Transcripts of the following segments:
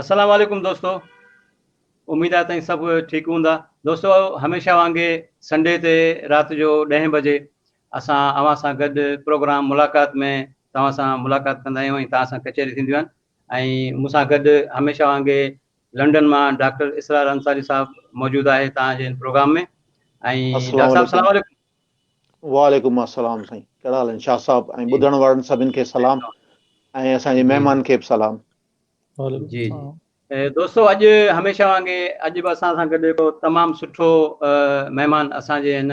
अस्सलाम वालेकुम दोस्तों। उम्मीद आहे ताईं सभु ठीकु हूंदा। दोस्तों, हमेशह वांगुरु संडे ते राति जो 10 बजे असां अव्हां सां गॾु प्रोग्राम मुलाक़ात में तव्हां सां मुलाक़ात कंदा आहियूं ऐं तव्हां सां कचहरी थींदियूं आहिनि। ऐं मूंसां गॾु हमेशह वांगुरु लंडन मां डॉक्टर इसरार अंसारी साहब मौजूदु आहे तव्हांजे हिन प्रोग्राम में। ऐं अस्सलाम डॉक्टर साहब वालेकुम। सलाम वालेकुम। वालेकुम अस्सलाम साईं, कहिड़ा हाल आहिनि शाह साहब ऐं जी ॿुधण वारनि सभिनि खे सलाम ऐं असांजे जी महिमान खे बि सलाम। जी जी दोस्तों, अॼु हमेशह वांगुरु अॼु बि असां सां गॾु हिकु तमामु सुठो महिमान असांजे हिन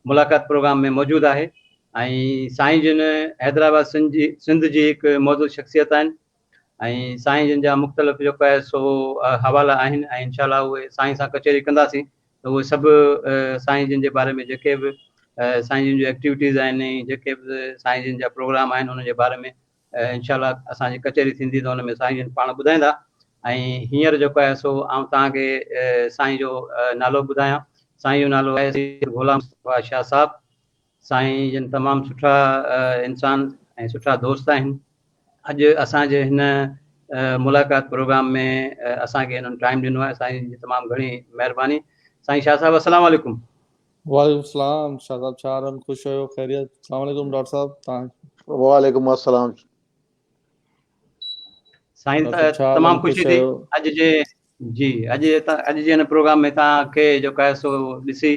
मुलाक़ात प्रोग्राम में मौजूदु आहे। ऐं साईं जिन हैदराबाद सिंध जी हिकु मौजूदु शख़्सियत आहिनि ऐं साईं जिन जा मुख़्तलिफ़ जेको आहे सो हवाला आहिनि ऐं इंशाल्लाह उहे साईं सां कचहरी कंदासीं त उहे सभु साईं जिन जे बारे में जेके बि साईं जिन जूं एक्टिविटीज़ आहिनि जेके बि साईं जिन जा प्रोग्राम आहिनि उन जे बारे में इंशाल्लाह असांजी कचहरी थींदी त हुन में साईं जिन पाण ॿुधाईंदा। ऐं हींअर जेको आहे सो आउं तव्हांखे साईं जो नालो ॿुधायां। साईं जो नालो आहे ग़ुलाम मुस्तफ़ा शाह साहब। साईं जिन तमामु सुठा इंसान ऐं सुठा दोस्त आहिनि। अॼु असांजे हिन मुलाक़ात प्रोग्राम में असांखे हिननि टाइम ॾिनो आहे। साईं जी तमामु घणी महिरबानी। साईं शाह साहब अस्सलाम वालेकुम। वालेकुम सलाम शाह साहब, छा हाल? खुश आहियो? खैरियत? अस्सलाम वालेकुम डॉक्टर साहब। तव्हां वालेकुम अस्सलाम। साईं डॉक्टर छा हाल तमामु आहिनि? ख़ुशी खुश थी आहियो? अॼु जे जी अॼु जे हिन प्रोग्राम में तव्हांखे जेको आहे सो ॾिसी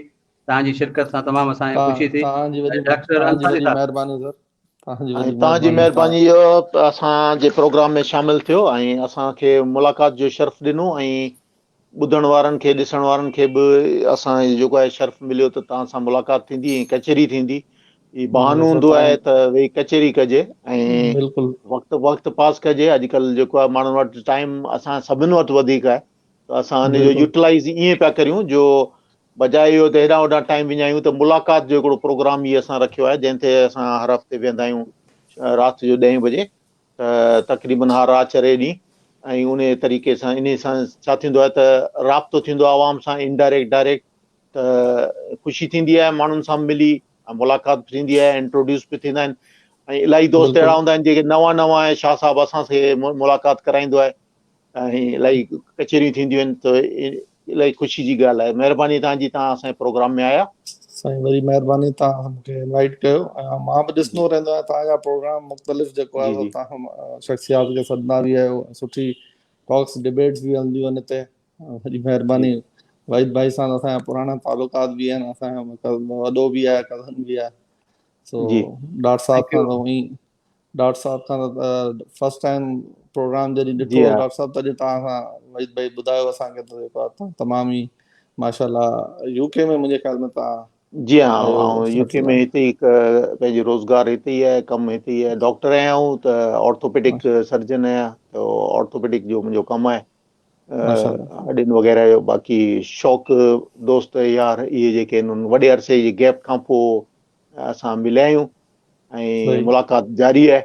तव्हांजी शिरकत सां तमामु असांखे ख़ुशी थी। तव्हांजी वॾी डॉक्टर अंसारी वॾी साहब महिरबानी सर, तव्हांजी ऐं वॾी तव्हांजी महिरबानी। महिरबानी इहो असांजे प्रोग्राम में शामिलु थियो ऐं असांखे मुलाक़ात जो शर्फ़ ॾिनो ऐं ॿुधण वारनि खे ॾिसण वारनि खे बि असां जेको आहे शर्फ़ मिलियो त तव्हां सां मुलाक़ात थींदी ऐं कचहरी थींदी। ही बहानो हूंदो आहे त वेही कचहरी कजे ऐं बिल्कुलु वक़्तु पास कजे। अॼुकल्ह जेको आहे माण्हुनि वटि टाइम असां सभिनि वटि वधीक आहे त असां हिन जो यूटिलाइज़ ईअं पिया करियूं जो बजाए इहो त हेॾा होॾा टाइम विञायूं त मुलाक़ात जो हिकिड़ो प्रोग्राम ई असां रखियो आहे जंहिं ते असां हर हफ़्ते वेंदा आहियूं राति जो 10 बजे त तक़रीबन हर आचरे ॾींहुं। ऐं उन तरीक़े सां इन सां छा थींदो आहे त राब्तो थींदो आहे आवाम सां इनडायरेक्ट डायरेक्ट त ख़ुशी थींदी आहे माण्हुनि सां मिली मुलाक़ात बि थींदी आहे इंट्रोड्यूस बि थींदा आहिनि। ऐं इलाही दोस्त अहिड़ा हूंदा आहिनि जेके नवां ऐं शाह साहब असांखे मुलाक़ात कराईंदो आहे ऐं इलाही कचहरियूं थींदियूं आहिनि त इलाही ख़ुशी जी ॻाल्हि आहे। महिरबानी तव्हांजी, तव्हां असांजे प्रोग्राम में आया। साईं वरी महिरबानी, तव्हां मूंखे इनवाइट कयो ऐं मां बि ॾिसंदो रहंदो आहियां तव्हांजा प्रोग्राम मुख़्तलिफ़ जेको आहे तव्हां शख़्सियात खे सॾंदा बि आहियो, सुठी टॉक्स डिबेट्स बि हलंदियूं आहिनि हिते। वॾी महिरबानी। वहीद भाई सां असांजा पुराणा तालुकात बि आहिनि, असांजो वॾो बि आहे, कज़न बि आहे। सो डॉक्टर साहब खां त उअई डॉक्टर साहब खां त फर्स्ट टाइम प्रोग्राम जॾहिं ॾिठो डॉक्टर साहब तॾहिं तव्हां खां वहीद भाई ॿुधायो असांखे त जेको आहे तमामु ई माशाल्लाह यूके में मुंहिंजे ख़्याल में तव्हां जी हाँ, यूके में हिते ई पंहिंजी रोज़गार हिते ई आहे, कमु हिते ई आहे। डॉक्टर आहियां त ऑर्थोपेडिक सर्जन आहियां त ऑर्थोपेडिक जो मुंहिंजो कमु आहे हॾियुनि वग़ैरह जो। बाक़ी शौक़ु दोस्त यार इहे जेके आहिनि उन वॾे अरसे जी गैप खां पोइ असां मिलिया आहियूं ऐं मुलाक़ात जारी आहे।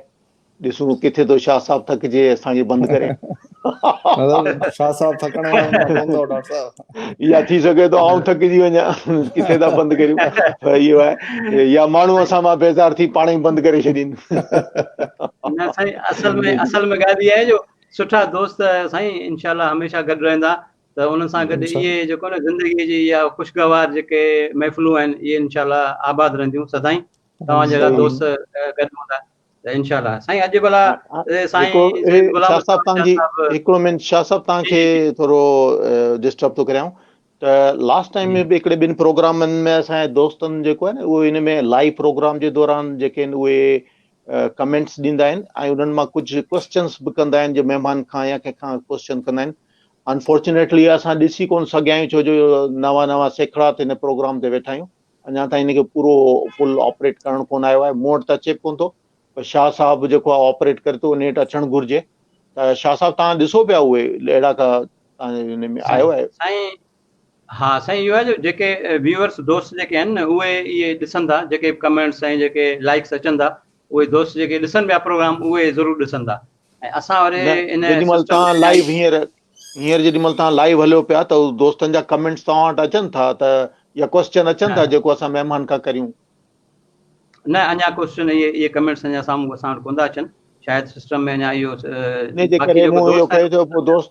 ॾिसूं किथे थो शाह साहब थकिजे असांखे बंदि करे। शाह साहब थकण वारा न पवंदो डॉक्टर साहब। या थी सघे थो आऊं थकिजी वञा, किथे था बंदि करियूं। इहो आहे या माण्हू असां मां बेज़ार थी पाण ई बंदि करे छॾीनि। न साईं, असल में ॻाल्हि इहा आहे जो सुठा दोस्त साईं इंशाल्लाह हमेशह गॾु रहंदा त उन्हनि सां गॾु इहे जेको न ज़िंदगीअ जी इहा ख़ुशगवार जेके महफ़िलूं आहिनि इहे इंशाल्लाह आबाद रहंदियूं सदाईं। तव्हां जहिड़ा दोस्त गॾु हूंदा त इंशाल्लाह। साईं अॼु भला साईं शाह साहब तव्हांजी हिकिड़ो मिनट, शाह साहब तव्हांखे थोरो डिस्टर्ब थो करियां त लास्ट टाइम में बि हिकिड़े ॿिनि प्रोग्रामनि में असांजे दोस्तनि जेको आहे न उहो हिन में लाइव प्रोग्राम जे दौरान जेके आहिनि उहे कमेंट्स ॾींदा आहिनि ऐं उन्हनि मां कुझु क्वेश्चन्स बि कंदा आहिनि जो महिमान खां या कंहिंखां क्वेश्चन कंदा आहिनि। अनफॉर्चुनेटली असां ॾिसी कोन सघिया आहियूं छो जो नवां सैकड़ा हिन प्रोग्राम ते वेठा आहियूं। अञा ताईं हिनखे पूरो फुल ऑपरेट करणु कोन आयो आहे। मूं वटि त अचे कोन थो, पर शाह साहब जेको आहे ऑपरेट करे थो, नेट अचणु घुरिजे। त शाह साहब तव्हां ॾिसो पिया उहे अहिड़ा का तव्हांजे हिन में आयो आहे? साईं हा साईं, इहो आहे जो जेके व्यूअर्स दोस्त जेके आहिनि न उहे इहे ॾिसनि था, जेके कमेंट्स ऐं जेके लाइक्स अचनि था उहे दोस्त जेके ॾिसनि पिया प्रोग्राम उहे ज़रूरु ॾिसनि था। ऐं असां वरी इन जेॾीमहिल तव्हां लाइव हींअर जेॾीमहिल तव्हां लाइव हलियो पिया त दोस्तनि जा कमेंट्स तव्हां वटि अचनि था त या क्वेश्चन अचनि था जेको असां महिमान खां करियूं? न, अञा क्वेश्चन इहे कमेंट्स अञा साम्हूं असां वटि कोन था अचनि शायदि सिस्टम में अञा इहो इन जे बाक़ी करे जेको मूं इहो दोस्त कयो आहे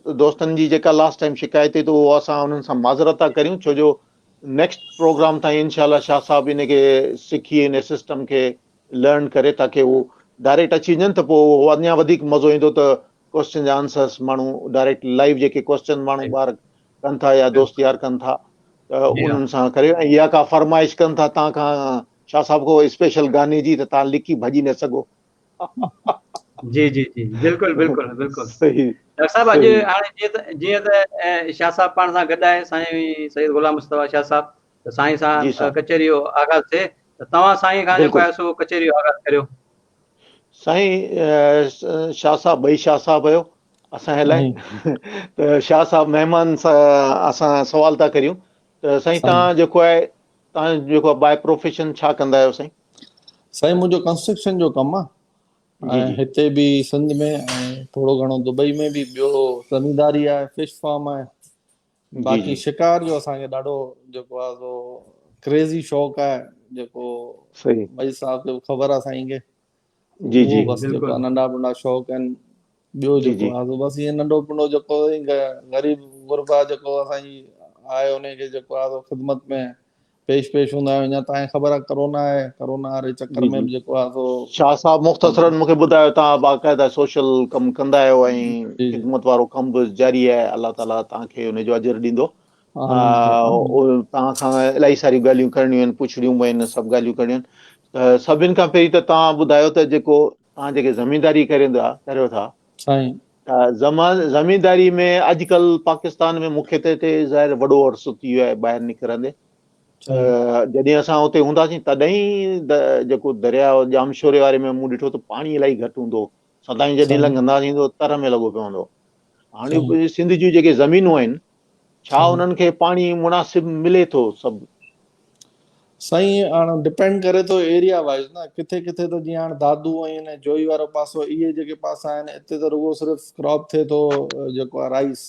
थो दोस्तनि जी जेका लास्ट टाइम शिकायत हुई त उहो असां उन्हनि सां माज़रत था करियूं, छो जो नेक्स्ट प्रोग्राम ताईं इनशाला शाह साहब इन खे सिखी इन सिस्टम खे लर्न करे ताकी उहो डायरेक्ट अची वञनि त पोइ अञा वधीक मज़ो ईंदो त क्वेश्चन जा आंसर्स माण्हू डायरेक्ट लाइव जेके क्वेश्चन माण्हू ॿार कनि था या दोस्त यार कनि था त जी हाँ उन्हनि सां करे, ऐं इहा का फरमाइश कनि था तव्हां खां शाह साहब को स्पेशल गाने जी त तव्हां लिखी भॼी न सघो। जी जी जी बिल्कुलु बिल्कुलु बिल्कुलु। सही डॉक्टर साहब अॼु सही हाणे जीअं त शाह साहब पाण सां गॾु आहे साईं सैयद गुलाम मुस्तफ़ा शाह साहब, त साईं सां जी साहब कचहरी जो आगाज़ थिए त तव्हां साईं खां जेको बिल्कुलु आहे सो कचहरी जो आगाज़ करियो। साईं शाह साहब ॿई शाह साहब आहियो असांजे लाइ साईं त शाह साहब महिमान सां असां सवाल था करियूं त साईं साईं तव्हां जेको आहे बाय प्रोफेशन छा कंदा आहियो साईं? साईं मुंहिंजो कंस्ट्रक्शन जो कमु आहे जी ऐं जी हिते बि सिंध में ऐं थोरो घणो दुबई में बि, ॿियो ज़मींदारी आहे, फिश फार्म आहे, जी बाक़ी जी शिकार जो असांखे ॾाढो जेको आहे सो क्रेज़ी शौक़ु आहे, जेको सही मई साहब खे ख़बर आहे साईं खे, जी उहो जी बसि जेको बिल्कुलु आहे नंढा नंढा शौक़ आहिनि। ॿियो जी जेको जी आहे सो बसि ईअं नंढो नंढो जेको ग़रीब गुरबा जेको असांजी आहे उनखे जेको आहे सो ख़िदमत में पेश हूंदा आहियूं। अञा तव्हांखे ख़बर आहे करोना आहे, करोना वारे चकर जी में जी बि जेको आहे सो शाह साहब मुख़्तसरन मूंखे ॿुधायो तव्हां बाक़ाइदा सोशल कमु कंदा आहियो ऐं जी जी ख़िदमत वारो कमु बि जारी आहे, अलाह ताला तव्हांखे उनजो अजर ॾींदो। आमीन साईं आमीन। तव्हां खां इलाही सारियूं ॻाल्हियूं करणियूं आहिनि, पुछणियूं बि आहिनि, सभु ॻाल्हियूं करणियूं आहिनि। त सभिनि खां पहिरीं त तव्हां ॿुधायो त जेको तव्हां जेके ज़मींदारी करियो था साईं ज़मींदारी में अॼुकल्ह पाकिस्तान में मुख्य ते ज़ाहिर वॾो अर्सु थी वियो आहे ॿाहिरि निकिरंदे। साईं जॾहिं असां हुते हूंदासीं तॾहिं जेको दरिया जामशोरे वारे में मूं ॾिठो त पाणी इलाही घटि हूंदो, सदाईं जॾहिं साईं लंघंदासीं त तर में लॻो पियो हूंदो। साईं हाणे सिंध जूं जेके ज़मीनूं आहिनि छा साईं उन्हनि खे पाणी मुनासिब मिले थो सभु? साईं हाणे डिपेंड करे थो एरिया वाइज़ न, किथे किथे त जीअं हाणे दादू ऐं जोई वारो पासो, इहे जेके पासा आहिनि हिते त रुगो सिर्फ़ु क्रॉप थिए थो जेको आहे राइस,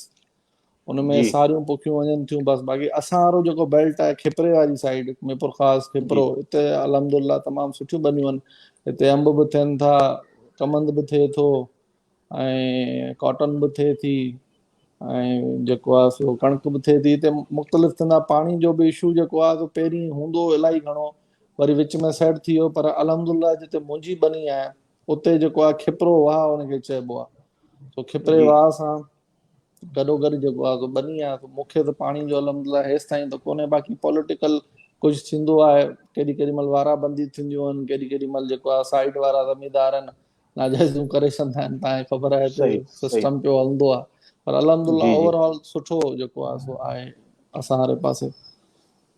उनमें जी सारियूं पोखियूं वञनि थियूं बसि। बाक़ी असां वारो जेको बेल्ट आहे खिपरे वारी साइड, मीरपुर ख़ासि जी खिपरो, हिते अलहमदुल्ला तमामु सुठियूं बनियूं आहिनि। हिते अंब बि थियनि था, कमंद बि थिए थो ऐं कॉटन बि थिए थी ऐं जेको आहे सो कणिक बि थिए थी। हिते मुख़्तलिफ़ थींदा, पाणी जो बि इशू जेको आहे सो पहिरीं हूंदो इलाही घणो, वरी विच में सेट थी वियो, पर अलहमदुल्ला जिते मुंहिंजी बनी आहे उते जेको आहे खिपरो वाह हुनखे चइबो आहे, सो खिपरे जी वाह सां गॾोगॾु जेको आहे सो बनी आहे। मूंखे त पाणी जो अलहमदुल्ला हेसि ताईं त कोन्हे, बाक़ी पॉलिटिकल कुझु थींदो आहे, केॾी महिल वाराबंदी थींदियूं आहिनि, केॾी महिल जेको आहे साइड वारा ज़मींदार आहिनि नाजाइज़ूं करे छॾंदा आहिनि, तव्हांखे ख़बर आहे सही हिते सही सिस्टम पियो हलंदो आहे। पर अलहमदुल्ला जी जी ओवरऑल सुठो जेको आहे सो आहे असां वारे पासे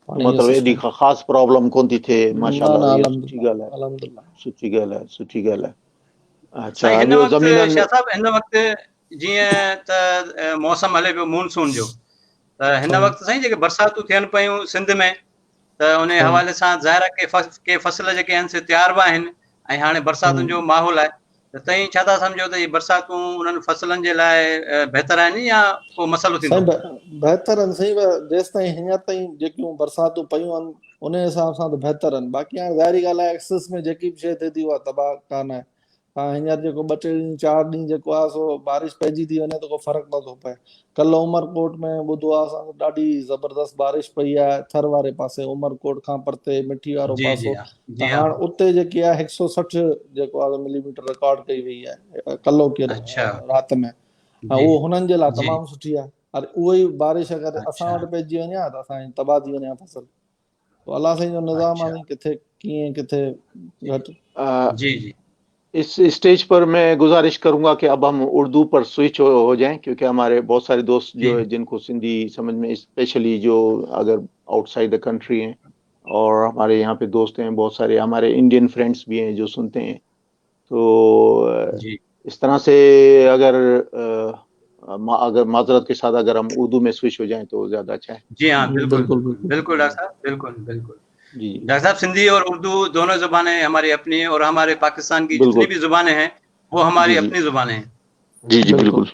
पाणी जो मतिलबु एॾी सिस्टम। ख़ासि प्रॉब्लम कोन थी थिए, न न माशाल्लाह इहा सुठी अलहमदुल्ला ॻाल्हि आहे, अलहमदुल्ला। सुठी ॻाल्हि आहे, सुठी ॻाल्हि आहे। अच्छा साईं हिन ॿियो वक़्तु ज़मीननि शाह में साहब हिन वक़्तु जीअं त मौसम हले पियो मानसून जो, त हिन साईं वक़्तु साईं जेके बरसातूं थियनि पियूं सिंध में, त उन साईं हवाले सां ज़ाहिर आहे के फसल जेके आहिनि से तयार बि आहिनि ऐं हाणे बरसातुनि जो माहौल आहे, त तव्हीं छा था सम्झो त इहे बरसातूं उन्हनि फसलनि जे लाइ बहितर आहिनि या को मसइलो थींदो? साईं बहितर आहिनि साईं, जेसि ताईं हींअर ताईं जेकियूं बरसातूं पयूं आहिनि उन हिसाब सां त बहितर आहिनि। बाक़ी हाणे ज़ाहिरी ॻाल्हि आहे एक्सेस में जेकी बि शइ थिए थी उहा तबाह कान आहे। हींअर जेको 2-3 ॾींहं 4 ॾींहं जेको आहे सो बारिश पइजी थी वञे त को फ़र्क़ु नथो पए। कल्ह उमरकोट में ॿुधो आहे असां ॾाढी ज़बरदस्त बारिश पई आहे, थर वारे पासे, उमरकोट खां परते मिठी वारो जी जी पासो, हा जी त हा। हाणे उते जेकी आहे 160 जेको आहे मिलीमीटर रिकॉर्ड कई वई आहे कल्ह की अच्छा राति में। जी उहो हुननि जे लाइ जी तमामु सुठी आहे। अरे उहा ई बारिश अगरि असां अच्छा वटि पइजी वञे हा त असांजी तबाह थी वञे हा फसल। तो अलाह साईं जो निज़ाम अच्छा आहे, किथे कीअं किथे जी घटि। जी जी इस स्टेज पर मैं गुजारिश करूंगा कि अब हम उर्दू पर स्विच हो जाएं, क्योंकि हमारे बहुत सारे दोस्त जी जो है जिनको सिंधी समझ में, स्पेशली जो अगर आउटसाइड द कंट्री हैं, और हमारे यहाँ पे दोस्त हैं बहुत सारे, हमारे इंडियन फ्रेंड्स भी हैं जो सुनते हैं। तो जी इस तरह से अगर अगर माजरत के साथ अगर हम उर्दू में स्विच हो जाएं तो ज़्यादा अच्छा है। जी हाँ जी बिल्कुल बिल्कुल बिल्कुल बिल्कुल। बिल्कुल डॉक्टर साहब बिल्कुल बिल्कुल। जी डॉक्टर साहब सिंधी और उर्दू दोनों ज़ुबानें हमारी अपनी हैं और हमारे पाकिस्तान की जितनी बिल्कुल। भी ज़ुबानें हैं वो जी हमारी जी अपनी ज़ुबानें हैं। जी जी बिल्कुल बिल्कुल।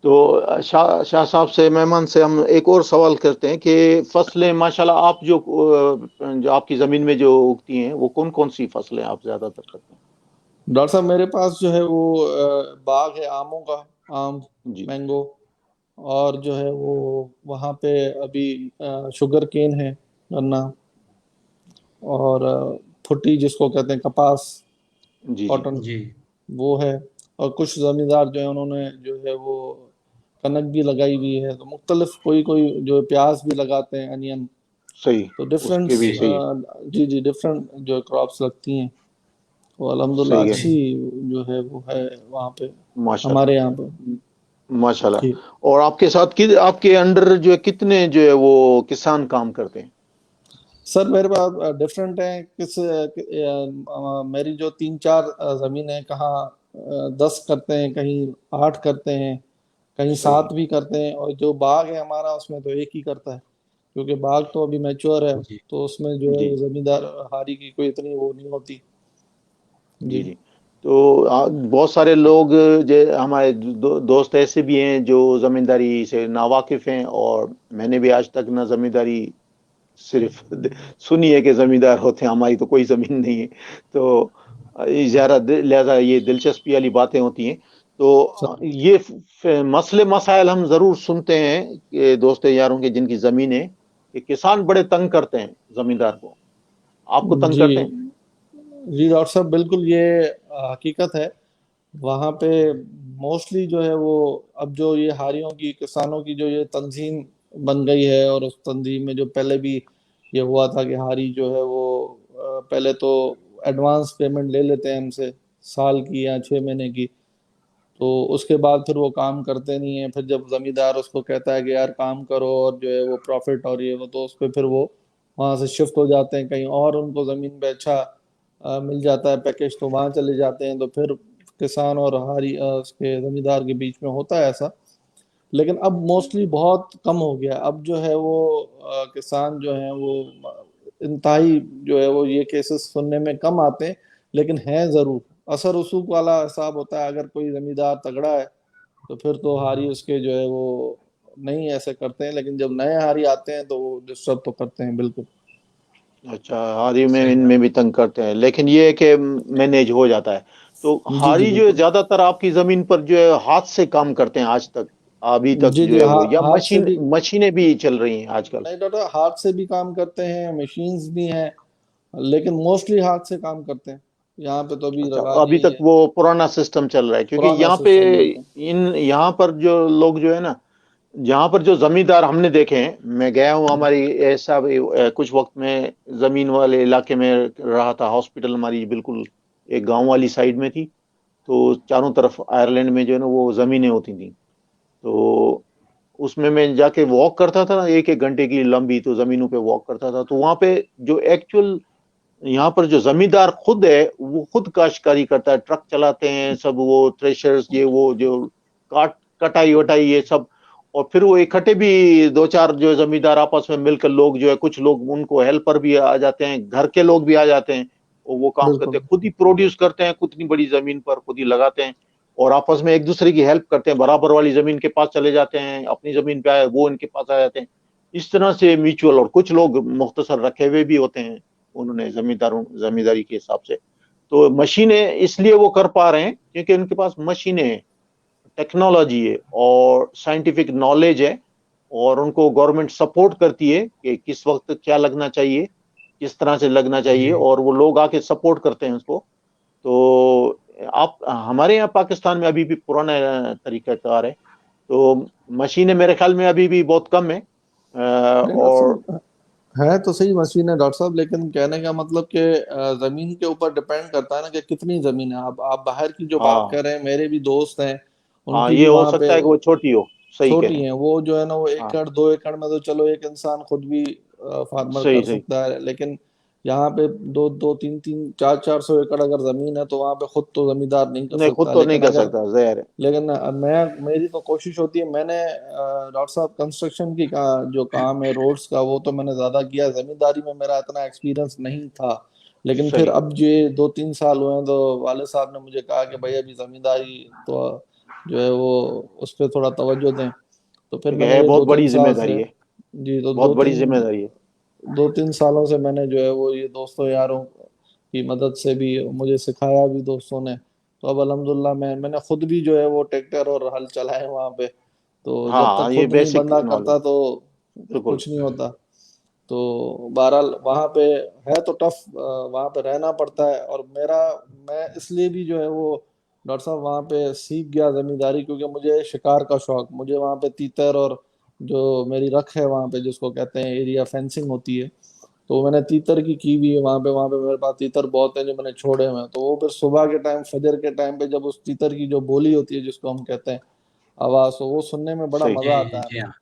तो शाह साहब से, मेहमान से हम एक और सवाल करते हैं कि फसलें माशाल्लाह आप जो आपकी ज़मीन में जो उगती हैं वो कौन कौन सी फसलें आप ज़्यादातर करते हैं? डॉक्टर साहब मेरे पास जो है वो बाग है आमों का, आम, जी मैंगो, और जो है वो वहाँ पे अभी शुगर केन है, गन्ना, और फुटी जिसको कहते हैं कपास, जी जी कॉटन, जी वो है। और कुछ जमींदार जो है उन्होंने जो है वो कनक भी लगाई हुई है, तो मुख्तलिफ, कोई कोई जो है प्याज भी लगाते हैं, अनियन। सही, तो डिफरेंट, उसके भी जी सही है। जी जी, डिफरेंट जो क्रॉप्स लगती हैं, वो अल्हम्दुलिल्लाह सही है। जी अच्छी जो है वो है वहाँ पे, हमारे यहाँ पे। माशाल्लाह, माशाल्लाह। जी और आपके साथ आपके अंडर जो है कितने जो है वो किसान काम करते हैं? सर, मेरे पास डिफरेंट है, मेरी जो 3-4 जमीन है, कहाँ 10 करते हैं, कहीं 8 करते हैं, कहीं सही 7 भी करते हैं, और जो बाग है हमारा उसमें तो एक ही करता है, क्योंकि बाग तो अभी मैच्योर है, जी तो उसमें जो है जी वो जमींदार हारी की कोई इतनी वो नहीं होती। जी जी जी। तो बहुत सारे लोग जो हमारे दोस्त ऐसे भी हैं जो जमींदारी से नावाकिफ हैं, और मैंने भी आज तक ना जमींदारी सिर्फ सुनी है कि जमींदार होते हैं, हमारी तो कोई जमीन नहीं है। तो लिहाजा ये दिलचस्पी वाली बातें होती हैं। तो सर, ये मसले मसाइल हम जरूर सुनते हैं कि दोस्त यारों के जिनकी जमीन है, कि किसान बड़े तंग करते हैं जमींदार को। आपको तंग जी करते हैं? जी डॉक्टर साहब, बिल्कुल ये हकीकत है। वहाँ पे मोस्टली जो है वो, अब जो ये हारियों की, किसानों की जो ये तंजीम बन गई है, और उस तंजीम में जो पहले भी ये हुआ था कि हारी जो है वो पहले तो एडवांस पेमेंट ले लेते हैं हमसे, साल की या 6 महीने की। तो उसके बाद फिर वो काम करते नहीं है, फिर जब जमींदार उसको कहता है कि यार काम करो, और जो है वो प्रॉफिट और ये वो, तो उस पर फिर वो वहां से शिफ्ट हो जाते हैं कहीं और, उनको जमीन पे अच्छा मिल जाता है पैकेज, तो वहां चले जाते हैं। तो फिर किसान और हारी उसके जमींदार के बीच में होता है ऐसा। लेकिन अब मोस्टली बहुत कम हो गया, अब जो है वो किसान जो है वो इंतहाई जो है वो ये केसेस सुनने में कम आते हैं, लेकिन हैं जरूर। असर रसूख वाला हिसाब होता है, अगर कोई जमींदार तगड़ा है तो फिर तो हारी उसके जो है वो नहीं ऐसे करते हैं, लेकिन जब नए हारी आते हैं तो वो डिस्टर्ब तो करते हैं बिल्कुल। अच्छा, हारी में सही बात। इनमें भी तंग करते हैं, लेकिन ये है कि मैनेज हो जाता है। तो जी जी हारी जो है बिल्कुल। ज्यादातर आपकी जमीन पर जो है हाथ से काम करते हैं आज तक, अभी तक जी जो जी, है वो, या हाथ से भी, मशीनें भी चल रही हैं आजकल? नहीं डॉक्टर, हाथ से भी काम करते हैं, मशीन्स भी हैं, लेकिन मोस्टली हाथ से काम करते हैं। यहाँ पे तो अभी अच्छा, रवाज अभी यही तक है, वो पुराना सिस्टम चल रहा है, क्योंकि पुराना यहाँ पे सिस्टम बिल्कुल। यहाँ पर जो लोग जो है ना, यहाँ पर जो जमींदार हमने देखे हैं, मैं गया हूँ हमारी ऐसा कुछ वक्त में जमीन वाले इलाके में रहा था। हॉस्पिटल हमारी बिल्कुल एक गांव वाली साइड में थी। तो चारों तरफ आयरलैंड में जो है ना वो जमीनें होती थी। तो उसमें मैं जाके वॉक करता था ना, एक एक घंटे की लंबी, तो जमीनों पे वॉक करता था। तो वहां पे जो एक्चुअल, यहाँ पर जो जमींदार खुद है वो खुद काश्तकारी करता है, ट्रक चलाते हैं सब, वो थ्रेशर्स, ये वो जो काट कटाई वटाई ये सब। और फिर वो इकट्ठे भी दो चार जो जमींदार आपस में मिलकर, लोग जो है, कुछ लोग उनको हेल्पर भी आ जाते हैं, घर के लोग भी आ जाते हैं, और वो काम करते बिल्कुल हैं, खुद ही प्रोड्यूस करते हैं, उतनी बड़ी जमीन पर खुद ही लगाते हैं। और आपस में एक दूसरे की हेल्प करते हैं, बराबर वाली जमीन के पास चले जाते हैं, अपनी जमीन पे आए वो इनके पास आ जाते हैं। इस तरह से म्यूचुअल, और कुछ लोग मुख्तसर रखे हुए भी होते हैं उन्होंने जमींदारी के हिसाब से। तो मशीनें इसलिए वो कर पा रहे हैं क्योंकि उनके पास मशीनें हैं, टेक्नोलॉजी है, और साइंटिफिक नॉलेज है, और उनको गवर्नमेंट सपोर्ट करती है कि किस वक्त क्या लगना चाहिए, किस तरह से लगना चाहिए, जी और वो लोग आके सपोर्ट करते हैं उसको। तो आप, हमारे यहाँ पाकिस्तान में अभी भी पुराना तरीकाकार है। तो मशीनें मेरे ख्याल में अभी भी बहुत कम है। नहीं डॉक्टर और साहब, है तो सही मशीन है डॉक्टर साहब, लेकिन कहने का मतलब कि जमीन के ऊपर डिपेंड करता है ना, कि कितनी जमीन है। आप बाहर की जो बात हाँ कर रहे हैं, मेरे भी दोस्त हैं, हाँ, उनकी ये भी हो वहां पे सकता है कि वो छोटी हो। सही कह छोटी रहे हैं। हैं, वो जो है ना वो हाँ, 1 एकड़ 2 एकड़ में तो चलो एक इंसान खुद भी फार्मर सही कर सही। सकता है, लेकिन यहाँ पे दो दो तीन तीन 400 400 एकड़ अगर जमीन है, तो वहां पे खुद तो जमींदार नहीं कर नहीं, खुद सकता। तो नहीं लेकिन कर अगर, सकता, जहर है। लेकिन मेरी तो कोशिश होती है, मैंने डॉक्टर साहब कंस्ट्रक्शन की का जो काम है रोड्स का, वो तो मैंने ज्यादा किया, जमींदारी में मेरा इतना एक्सपीरियंस नहीं था। लेकिन फिर सही। अब ये 2-3 साल हुए हैं, तो वाले साहब ने मुझे कहा कि भाई अभी जमींदारी तो जो है वो उस पर थोड़ा तवज्जो दें। तो फिर क्योंकि मैंने है, ये बहुत दो तीन बड़ी साल से, जिम्मेदारी है। जी, तो बहुत बड़ी जिम्मेदारी है। 2-3 सालों से मैंने जो है वो ये दोस्तों यारों की मदद से भी मुझे सिखाया भी दोस्तों ने। तो अब अल्हम्दुलिल्लाह मैंने खुद भी जो है वो ट्रैक्टर और हल चलाए वहाँ पे। तो जब तक हाँ, ये खुद नहीं बेसिक बंदा नॉलेज। करता तो बिल्कुल। कुछ नहीं होता। तो बहरहाल वहाँ पे है तो टफ, वहाँ पे रहना पड़ता है। और मैं इसलिए भी जो है वो डॉक्टर साहब वहाँ पे सीख गया जमींदारी, क्योंकि मुझे शिकार का शौक, मुझे वहाँ पे तीतर और जो मेरी रख है वहाँ पे जिसको कहते हैं एरिया फेंसिंग होती है, तो मैंने तीतर की भी है वहाँ पे मेरे पास तीतर बहुत है जो मैंने छोड़े हुए हैं। तो वो फिर सुबह के टाइम, फजर के टाइम पे जब उस तीतर की जो बोली होती है जिसको हम कहते हैं आवाज, तो वो सुनने में बड़ा सही। मजा जी आता है। जी हाँ।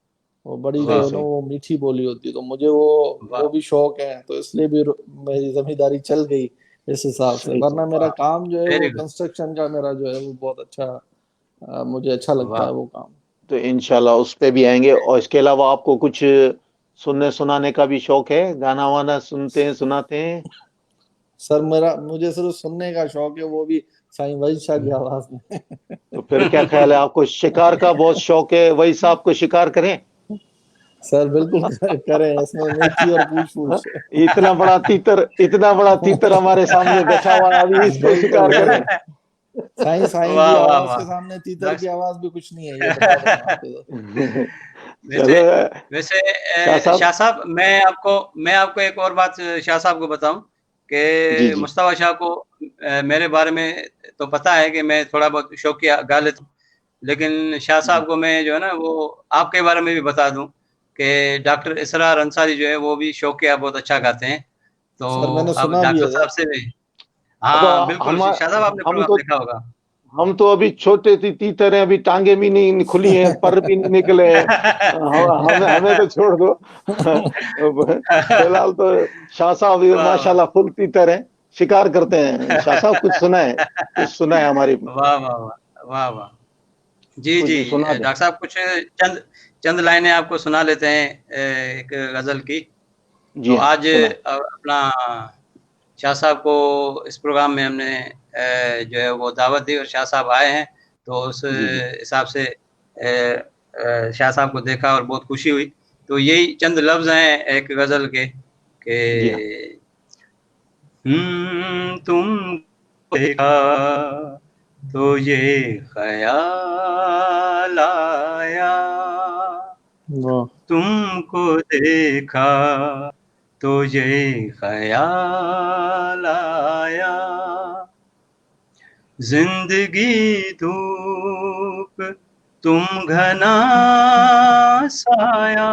वो बड़ी सही जो है ना सही। वो मीठी बोली होती है, तो मुझे वो वाह भी शौक है, तो इसलिए भी मेरी जमींदारी चल गई इस हिसाब से। सही वरना सही। मेरा वाह, काम जो है वो वेरी गुड। कंस्ट्रक्शन का मेरा जो है वो बहुत अच्छा, मुझे अच्छा लगता है वाह। वो काम। तो इंशाल्लाह उस पे भी आएंगे। और इसके अलावा आपको कुछ सुनने सुनाने का भी शौक है? गाना वाना सुनते हैं, सुनाते हैं? सर मुझे सिर्फ सुनने का शौक है, वो भी साईं वहीद शाह की आवाज में। तो फिर क्या ख्याल है, आपको शिकार का बहुत शौक है? वही साहब को शिकार करें? सर बिल्कुल करें, इसमें नेकी और पूछ हाँ? पूछ। इतना बड़ा तीतर हमारे सामने बैठा हुआ है, अभी इसको बिल्कुल शिकार करें? बिल्कुल। साईं की वाह वाह आवाज वाह। के सामने तीतर की डॉक्टर आवाज भी कुछ नहीं है, ये बता दें मैं आपको तो। वैसे चलो। वैसे शाह साहब। शाह साहब, मैं आपको एक और बात शाह साहब को बताऊं जी कि जी। मुस्तफा शाह को मेरे बारे में तो पता है कि मैं थोड़ा बहुत शौकिया गा लेता हूं, लेकिन शाह जी। साहब को मैं जो है ना वो आपके बारे में भी बता दूं कि डॉक्टर इसरार अंसारी जो है वो भी शौकिया बहुत अच्छा गाते हैं। सर तो मैंने अब सुना भी डॉक्टर है साहब सर। से भी, अब हाँ बिल्कुल, हम शाह साहब आपने हम प्रोग्राम तो देखा होगा। हम तो अभी छोटे तीतर हैं, अभी टांगे भी नहीं खुली हैं, पर भी नहीं निकले हैं। हमें हमें तो छोड़ दो। फिलहाल तो शाह साहब ये वाह वाह माशाल्लाह फुल तीतर हैं, शिकार करते हैं। शाह साहब कुछ सुना है हमारी? वाह वाह वाह वाह वाह। जी कुछ जी, सुना दें। डॉक्टर साहब कुछ चंद चंद लाइनें आपको सुना लेते हैं एक गजल की। तो जी हाँ, आज सुना है। अपना शाह साहब को इस प्रोग्राम में हमने जो है वो दावत दी और शाह साहब आए हैं, तो उस जी जी। हिसाब से शाह साहब को देखा और बहुत खुशी हुई। तो यही चंद लफ्ज हैं एक गजल के जी हाँ। कि तुम देखा तो ये ख्याल आया, वाह। तुमको देखा तो ये ख्याल आया, जिंदगी धूप तुम घना साया,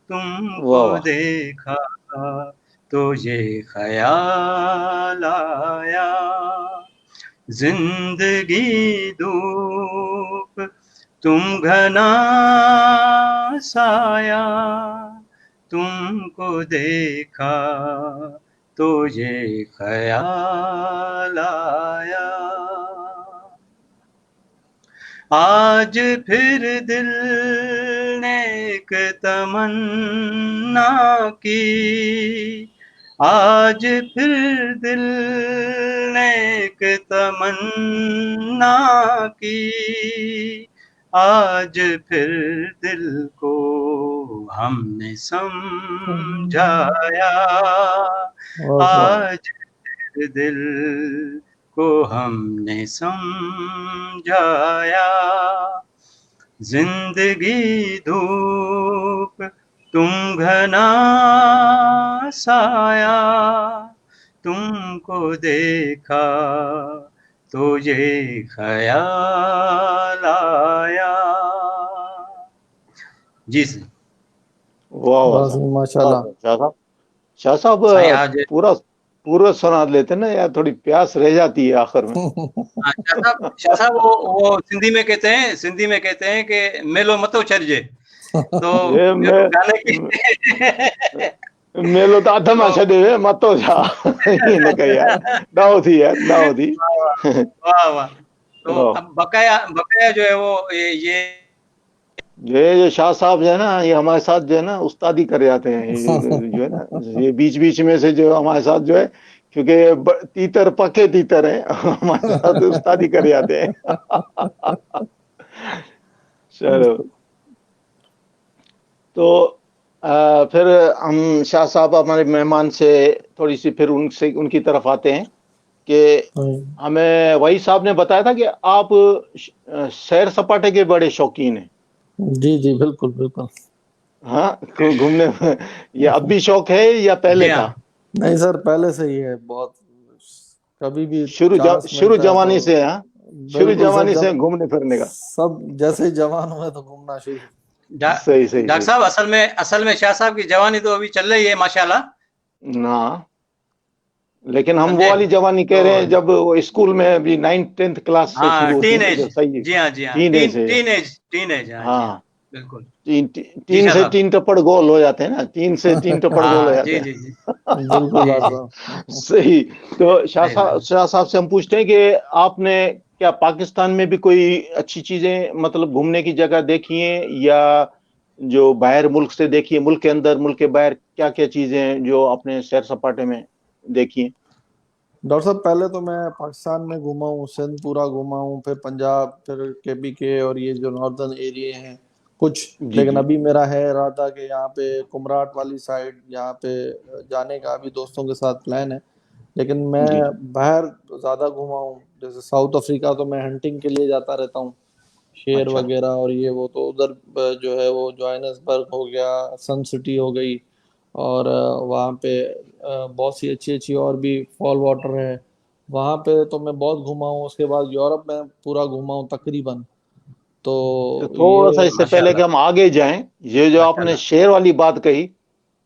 तुमको वाह वाह। देखा तो ये ख्याल आया, जिंदगी धूप तुम घना साया, तुमको देखा तो ये ख्याल आया, आज फिर दिल ने एक तमन्ना की, आज फिर दिल ने एक तमन्ना की, आज फिर दिल को हमने समझाया, वाह। आज फिर दिल को हमने समझाया, जिंदगी धूप तुम घना साया, तुमको देखा तो ये ख्याल आया। जी सर। वाह वाह वाह साहब। सही, वाह माशाल्लाह। वाह, शाह साहब। शाह साहब साईं आज पूरा पूरा सुना लेते ना यार, थोड़ी प्यास रह जाती है आखिर में। हाँ, शाह साहब वो सिंधी में कहते हैं कि मेलो मतो छॾिजे, तो ये मेरे गाने की मेलो तो अधमा तो छॾे वे, मतो छा। ईअं न कई यार, ॾाहो थी यार, ॾाहो थी। वाह वाह। तो वाह। अब बकाया बकाया जो है वो ये ये शाह साहब जो है ना, ये हमारे साथ जो है ना उस्तादी कर जाते हैं, ये जो है ना, ये बीच बीच में से जो हमारे साथ जो है, क्योंकि तीतर पके तीतर हैं, हमारे साथ उस्तादी कर जाते हैं। चलो। तो फिर हम शाह साहब हमारे मेहमान से थोड़ी सी फिर उनसे उनकी तरफ आते हैं कि हमें वही साहब ने बताया था कि आप सैर सपाटे के बड़े शौकीन हैं। जी जी बिल्कुल बिल्कुल। हाँ, घूमने में ये अब भी शौक है या पहले था? नहीं सर, पहले से ही है बहुत। कभी भी शुरू चांस शुरू मिलता है जवानी तो। से? हाँ, शुरू बिल्कुल सर, जवानी से जब घूमने फिरने का। सब जैसे ही जवान हुए तो घूमना शुरू। सही सही डॉक्टर सही। साहब, असल में शाह साहब की जवानी तो अभी चल रही है माशाल्लाह। ना, लेकिन हम वो समझे वाली जवानी कह तो। रहे हैं जब वो स्कूल में अभी 9th-10th क्लास से हाँ, शुरू होती है टीन ना, एज। जो सही है। जी हाँ, जी हाँ, टीन एज है। टीन एज, हाँ जी हाँ, हाँ, बिल्कुल। तीन जी तीन शाह से साहब। 3 टप्पड़ गोल हो जाते हैं ना, 3 से 3 टप्पड़ गोल हो हाँ जाते जी हैं। जी जी बिल्कुल जी जी। डॉक्टर साहब। सही। तो सही बात। शाह साहब से हम पूछते हैं कि आपने क्या पाकिस्तान में भी कोई अच्छी चीजें मतलब घूमने की जगह देखी हैं, या जो बाहर मुल्क से देखी है, मुल्क के अंदर मुल्क के बाहर क्या क्या चीजें हैं जो आपने सैर सपाटे में देखी हैं? डॉक्टर साहब, पहले तो मैं पाकिस्तान में घूमा हूँ, सिंध पूरा घूमा हूँ, फिर पंजाब, फिर केपी के और ये जो नॉर्दर्न एरिया हैं कुछ। जी लेकिन जी। अभी मेरा है इरादा कि यहाँ पे कुमराट वाली साइड यहाँ पे जाने का अभी दोस्तों के साथ प्लान है। लेकिन मैं जी जी। बाहर ज्यादा घूमा हूँ, जैसे साउथ अफ्रीका तो मैं हंटिंग के लिए जाता रहता हूँ, शेर अच्छा। वगैरह और ये वो। तो उधर जो है वो जोहानिसबर्ग हो गया, सन सिटी हो गई, और वहाँ पे बहुत सी अच्छी अच्छी और भी फॉल वाटर है वहाँ पे। तो मैं बहुत घूमा हूँ। उसके बाद यूरोप में पूरा घूमा हूँ तकरीबन। तो तो थोड़ा सा ये इससे पहले कि माशाल्लाह, हम आगे जाएं, ये जो आपने माशाल्लाह। शेर वाली बात कही,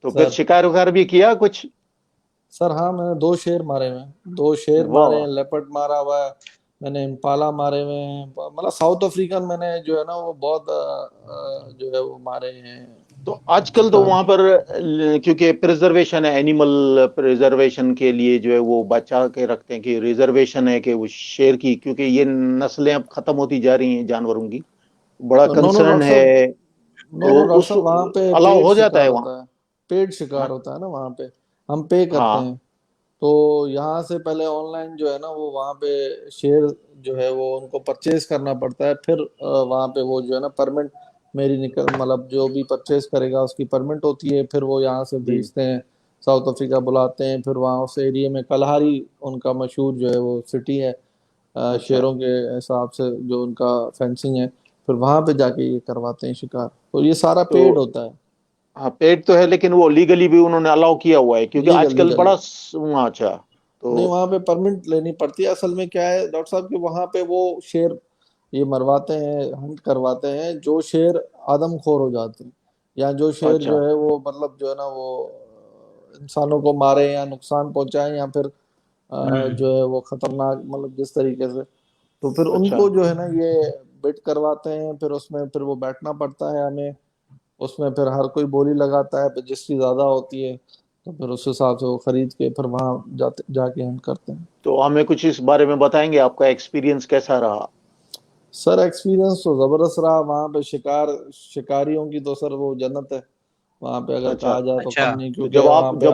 तो फिर सर। शिकार विकार भी किया कुछ? सर हाँ, मैंने 2 शेर मारे हुए हैं, 2 शेर मारे वाह। हैं, लेपर्ड मारा हुआ है, मैंने इम्पाला मारे हुए हैं। मतलब साउथ अफ्रीकन मैंने जो है ना वो बहुत जो है वो मारे हैं तो आजकल तो शिकार। वहां पर क्योंकि प्रिजर्वेशन है, एनिमल प्रिजर्वेशन के लिए जो है वो बचा के रखते हैं कि रिजर्वेशन है कि वो शेर की, क्योंकि ये नस्लें अब खत्म होती जा रही हैं जानवरों की, बड़ा नो नो कंसर्न डॉक्टर है। साहब, नो तो नो डॉक्टर उस साहब, वहाँ पे अलाउ पेड हो जाता है शिकार वहाँ? होता है। पेड शिकार हाँ होता है ना वहाँ पे, हम पे करते हाँ। हैं। तो यहाँ से पहले ऑनलाइन जो है ना वो वहाँ पे शेर जो है वो उनको परचेज करना पड़ता है, फिर वहाँ पे वो जो है ना परमिट मेरी निकल, मतलब जो भी परचेज करेगा उसकी परमिट होती है, फिर वो यहाँ से जी भेजते हैं, साउथ अफ्रीका बुलाते हैं, फिर वहाँ उस एरिया में कलहारी उनका मशहूर जो है वो सिटी है अच्छा। शेरों के हिसाब से जो उनका फेंसिंग है, फिर वहां पे जाके ये करवाते हैं शिकार। तो ये सारा तो पेड होता है। हाँ, पेट तो है, लेकिन वो लीगली भी उन्होंने अलाउ किया हुआ है क्योंकि लीगल आजकल लीगल। बड़ा अच्छा। नहीं, तो वहां पे परमिट लेनी पड़ती है। असल में क्या है डॉक्टर साहब कि वहां पे वो शेर ये मरवाते हैं, हंट करवाते हैं जो शेर आदमखोर हो जाते हैं, या जो शेर अच्छा। जो है वो मतलब जो है ना वो इंसानों को मारे या नुकसान पहुंचाए, या फिर हम्म। जो है वो खतरनाक, मतलब जिस तरीके से। तो फिर अच्छा। उनको जो है ना ये बिट करवाते हैं, फिर उसमें फिर वो बैठना पड़ता है हमें। उसमें फिर हर कोई बोली लगाता है, फिर जिसकी ज्यादा होती है तो फिर उस हिसाब से वो खरीद के फिर वहां जाते जाके हम करते हैं। तो हमें कुछ इस बारे में बताएंगे, आपका एक्सपीरियंस कैसा रहा? सर एक्सपीरियंस तो जबरदस्त रहा वहां पे। शिकारियों की तो सर वो जन्नत है वहां पे, अगर अच्छा। कहा जाए तो अच्छा। कम नहीं, तो क्योंकि वहां पे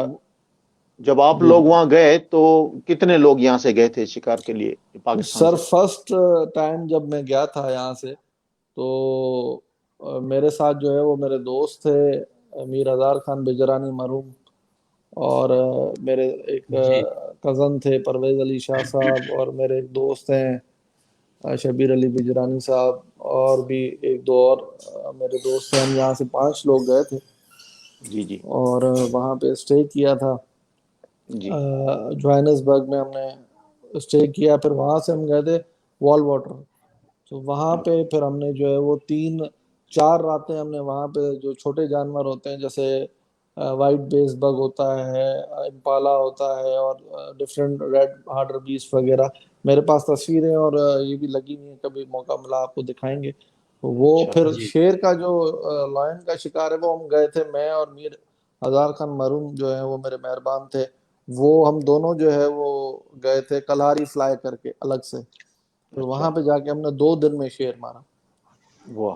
जब आप जी लोग जी। वहां गए तो कितने लोग यहाँ से गए थे शिकार के लिए, पाकिस्तान सर से? फर्स्ट टाइम जब मैं गया था यहाँ से तो मेरे साथ जो है वो मेरे दोस्त थे, मीर हजार खान बिजरानी मरूम, और मेरे एक जी। कज़न थे परवेज अली शाह साहब, और मेरे एक दोस्त हैं शबीर अली बिजरानी साहब, और भी एक दो और मेरे दोस्त हैं। हम यहाँ से 5 लोग गए थे, जी जी। और वहाँ पे स्टे किया था। जी। जोहानिसबर्ग में हमने स्टे किया, फिर वहाँ से हम गए थे वॉल वाटर। तो वहाँ अच्छा। पे फिर हमने जो है वो 3-4 रातें हमने वहाँ पे जो छोटे जानवर होते हैं जैसे वाइट बेस बग होता है, इम्पाला होता है, और डिफरेंट रेड हार्टर बीस्ट वगैरह। मेरे पास तस्वीरें और ये भी लगी हुई हैं, कभी मौका मिला आपको दिखाएंगे। तो वो अच्छा। फिर जी। शेर का जो लायन का शिकार है वो हम गए थे, मैं और मीर हजार खान मरूम जो है वो मेरे मेहरबान थे। वो हम दोनों जो है वो गए थे कलहारी फ्लाई करके अलग से, फिर अच्छा। वहां पे जाके हमने 2 दिन में शेर मारा। वाह।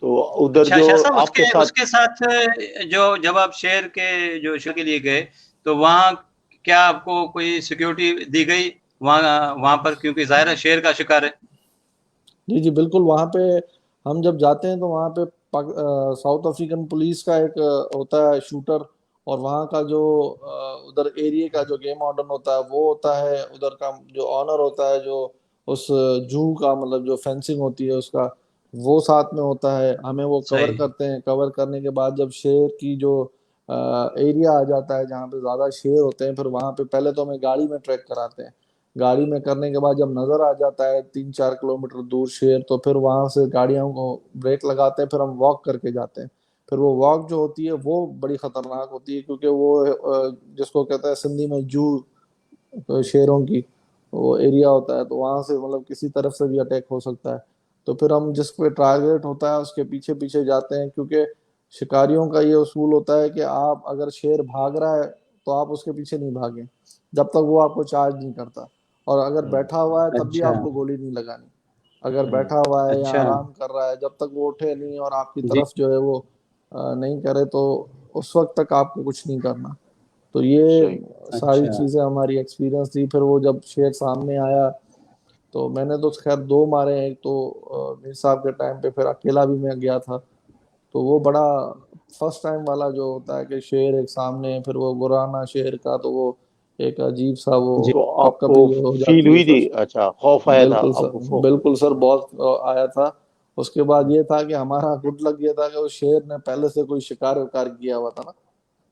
तो उधर अच्छा जो शाह साहब, आपके उसके साथ उसके साथ जो जब आप शेर के जो शो के लिए गए तो वहाँ क्या आपको कोई सिक्योरिटी दी गई वहाँ वहाँ पर, क्योंकि जाहिर है शेर का शिकार है। जी जी बिल्कुल। वहां पे हम जब जाते हैं तो वहां पे साउथ अफ्रीकन पुलिस का एक होता है शूटर, और वहाँ का जो उधर एरिया का जो गेम वार्डन होता है वो होता है, उधर का जो ऑनर होता है, जो उस जू का मतलब जो फेंसिंग होती है उसका, वो साथ में होता है। हमें वो कवर सही। करते हैं, कवर करने के बाद जब शेर की जो एरिया आ जाता है जहाँ पे ज्यादा शेर होते हैं, फिर वहां पे पहले तो हमें गाड़ी में ट्रैक कराते हैं। गाड़ी में करने के बाद जब नजर आ जाता है 3-4 किलोमीटर दूर शेर, तो फिर वहां से गाड़ियों को ब्रेक लगाते हैं, फिर हम वॉक करके जाते हैं। फिर वो वॉक जो होती है वो बड़ी खतरनाक होती है, क्योंकि वो जिसको कहते हैं सिंधी में जू, तो शेरों की वो एरिया होता है, तो वहां से मतलब किसी तरफ से भी अटैक हो सकता है। तो फिर हम जिस पे टारगेट होता है उसके पीछे पीछे जाते हैं, क्योंकि शिकारियों का ये उसूल होता है कि आप अगर शेर भाग रहा है तो आप उसके पीछे नहीं भागें जब तक वो आपको चार्ज नहीं करता, और अगर बैठा हुआ है तब भी अच्छा। आपको गोली नहीं लगानी। अगर बैठा हुआ है या अच्छा। आराम कर रहा है, जब तक वो उठे नहीं और आपकी जी। तरफ जो है वो नहीं करे, तो उस वक्त तक आपको कुछ नहीं करना। तो ये सही। सारी अच्छा। चीजें हमारी एक्सपीरियंस थी। फिर वो जब शेर सामने आया तो मैंने तो खैर दो मारे हैं, एक तो मीर साहब के टाइम पे, फिर अकेला भी मैं गया था। तो वो बड़ा फर्स्ट टाइम वाला जो होता है कि शेर एक सामने, फिर वो गुराना शेर का, तो वो एक अजीब सा वो जी। तो कप आपको कपी हो फील जाती है हुई थी, सर। अच्छा खौफ आया था बिल्कुल सर, आपको, खौफ? बिल्कुल सर, बहुत आया था। उसके बाद ये था कि हमारा गुड लक ये था कि उस शेर ने पहले से कोई शिकार विकार किया हुआ था ना,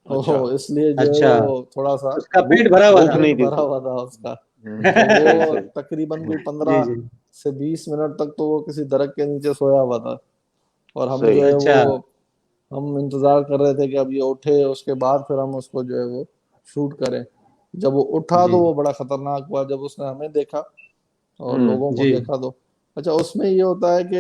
अच्छा। तो इसलिए जो है अच्छा, वो थोड़ा सा उसका भूख पेट भरा हुआ भूख था। नहीं पेट थी भरा तो। हुआ था उसका। तो सही वो सही। तकरीबन कोई जी, 15 जी। से 20 मिनट तक तो वो किसी दरख्त के नीचे सोया हुआ था, और हम जो सही। है अच्छा। वो हम इंतजार कर रहे थे कि अब ये उठे, उसके बाद फिर हम उसको जो है वो शूट करें। जब वो उठा जी, तो वो बड़ा खतरनाक हुआ, जब उसने हमें देखा और लोगों को जी, देखा तो। अच्छा, उसमें ये होता है कि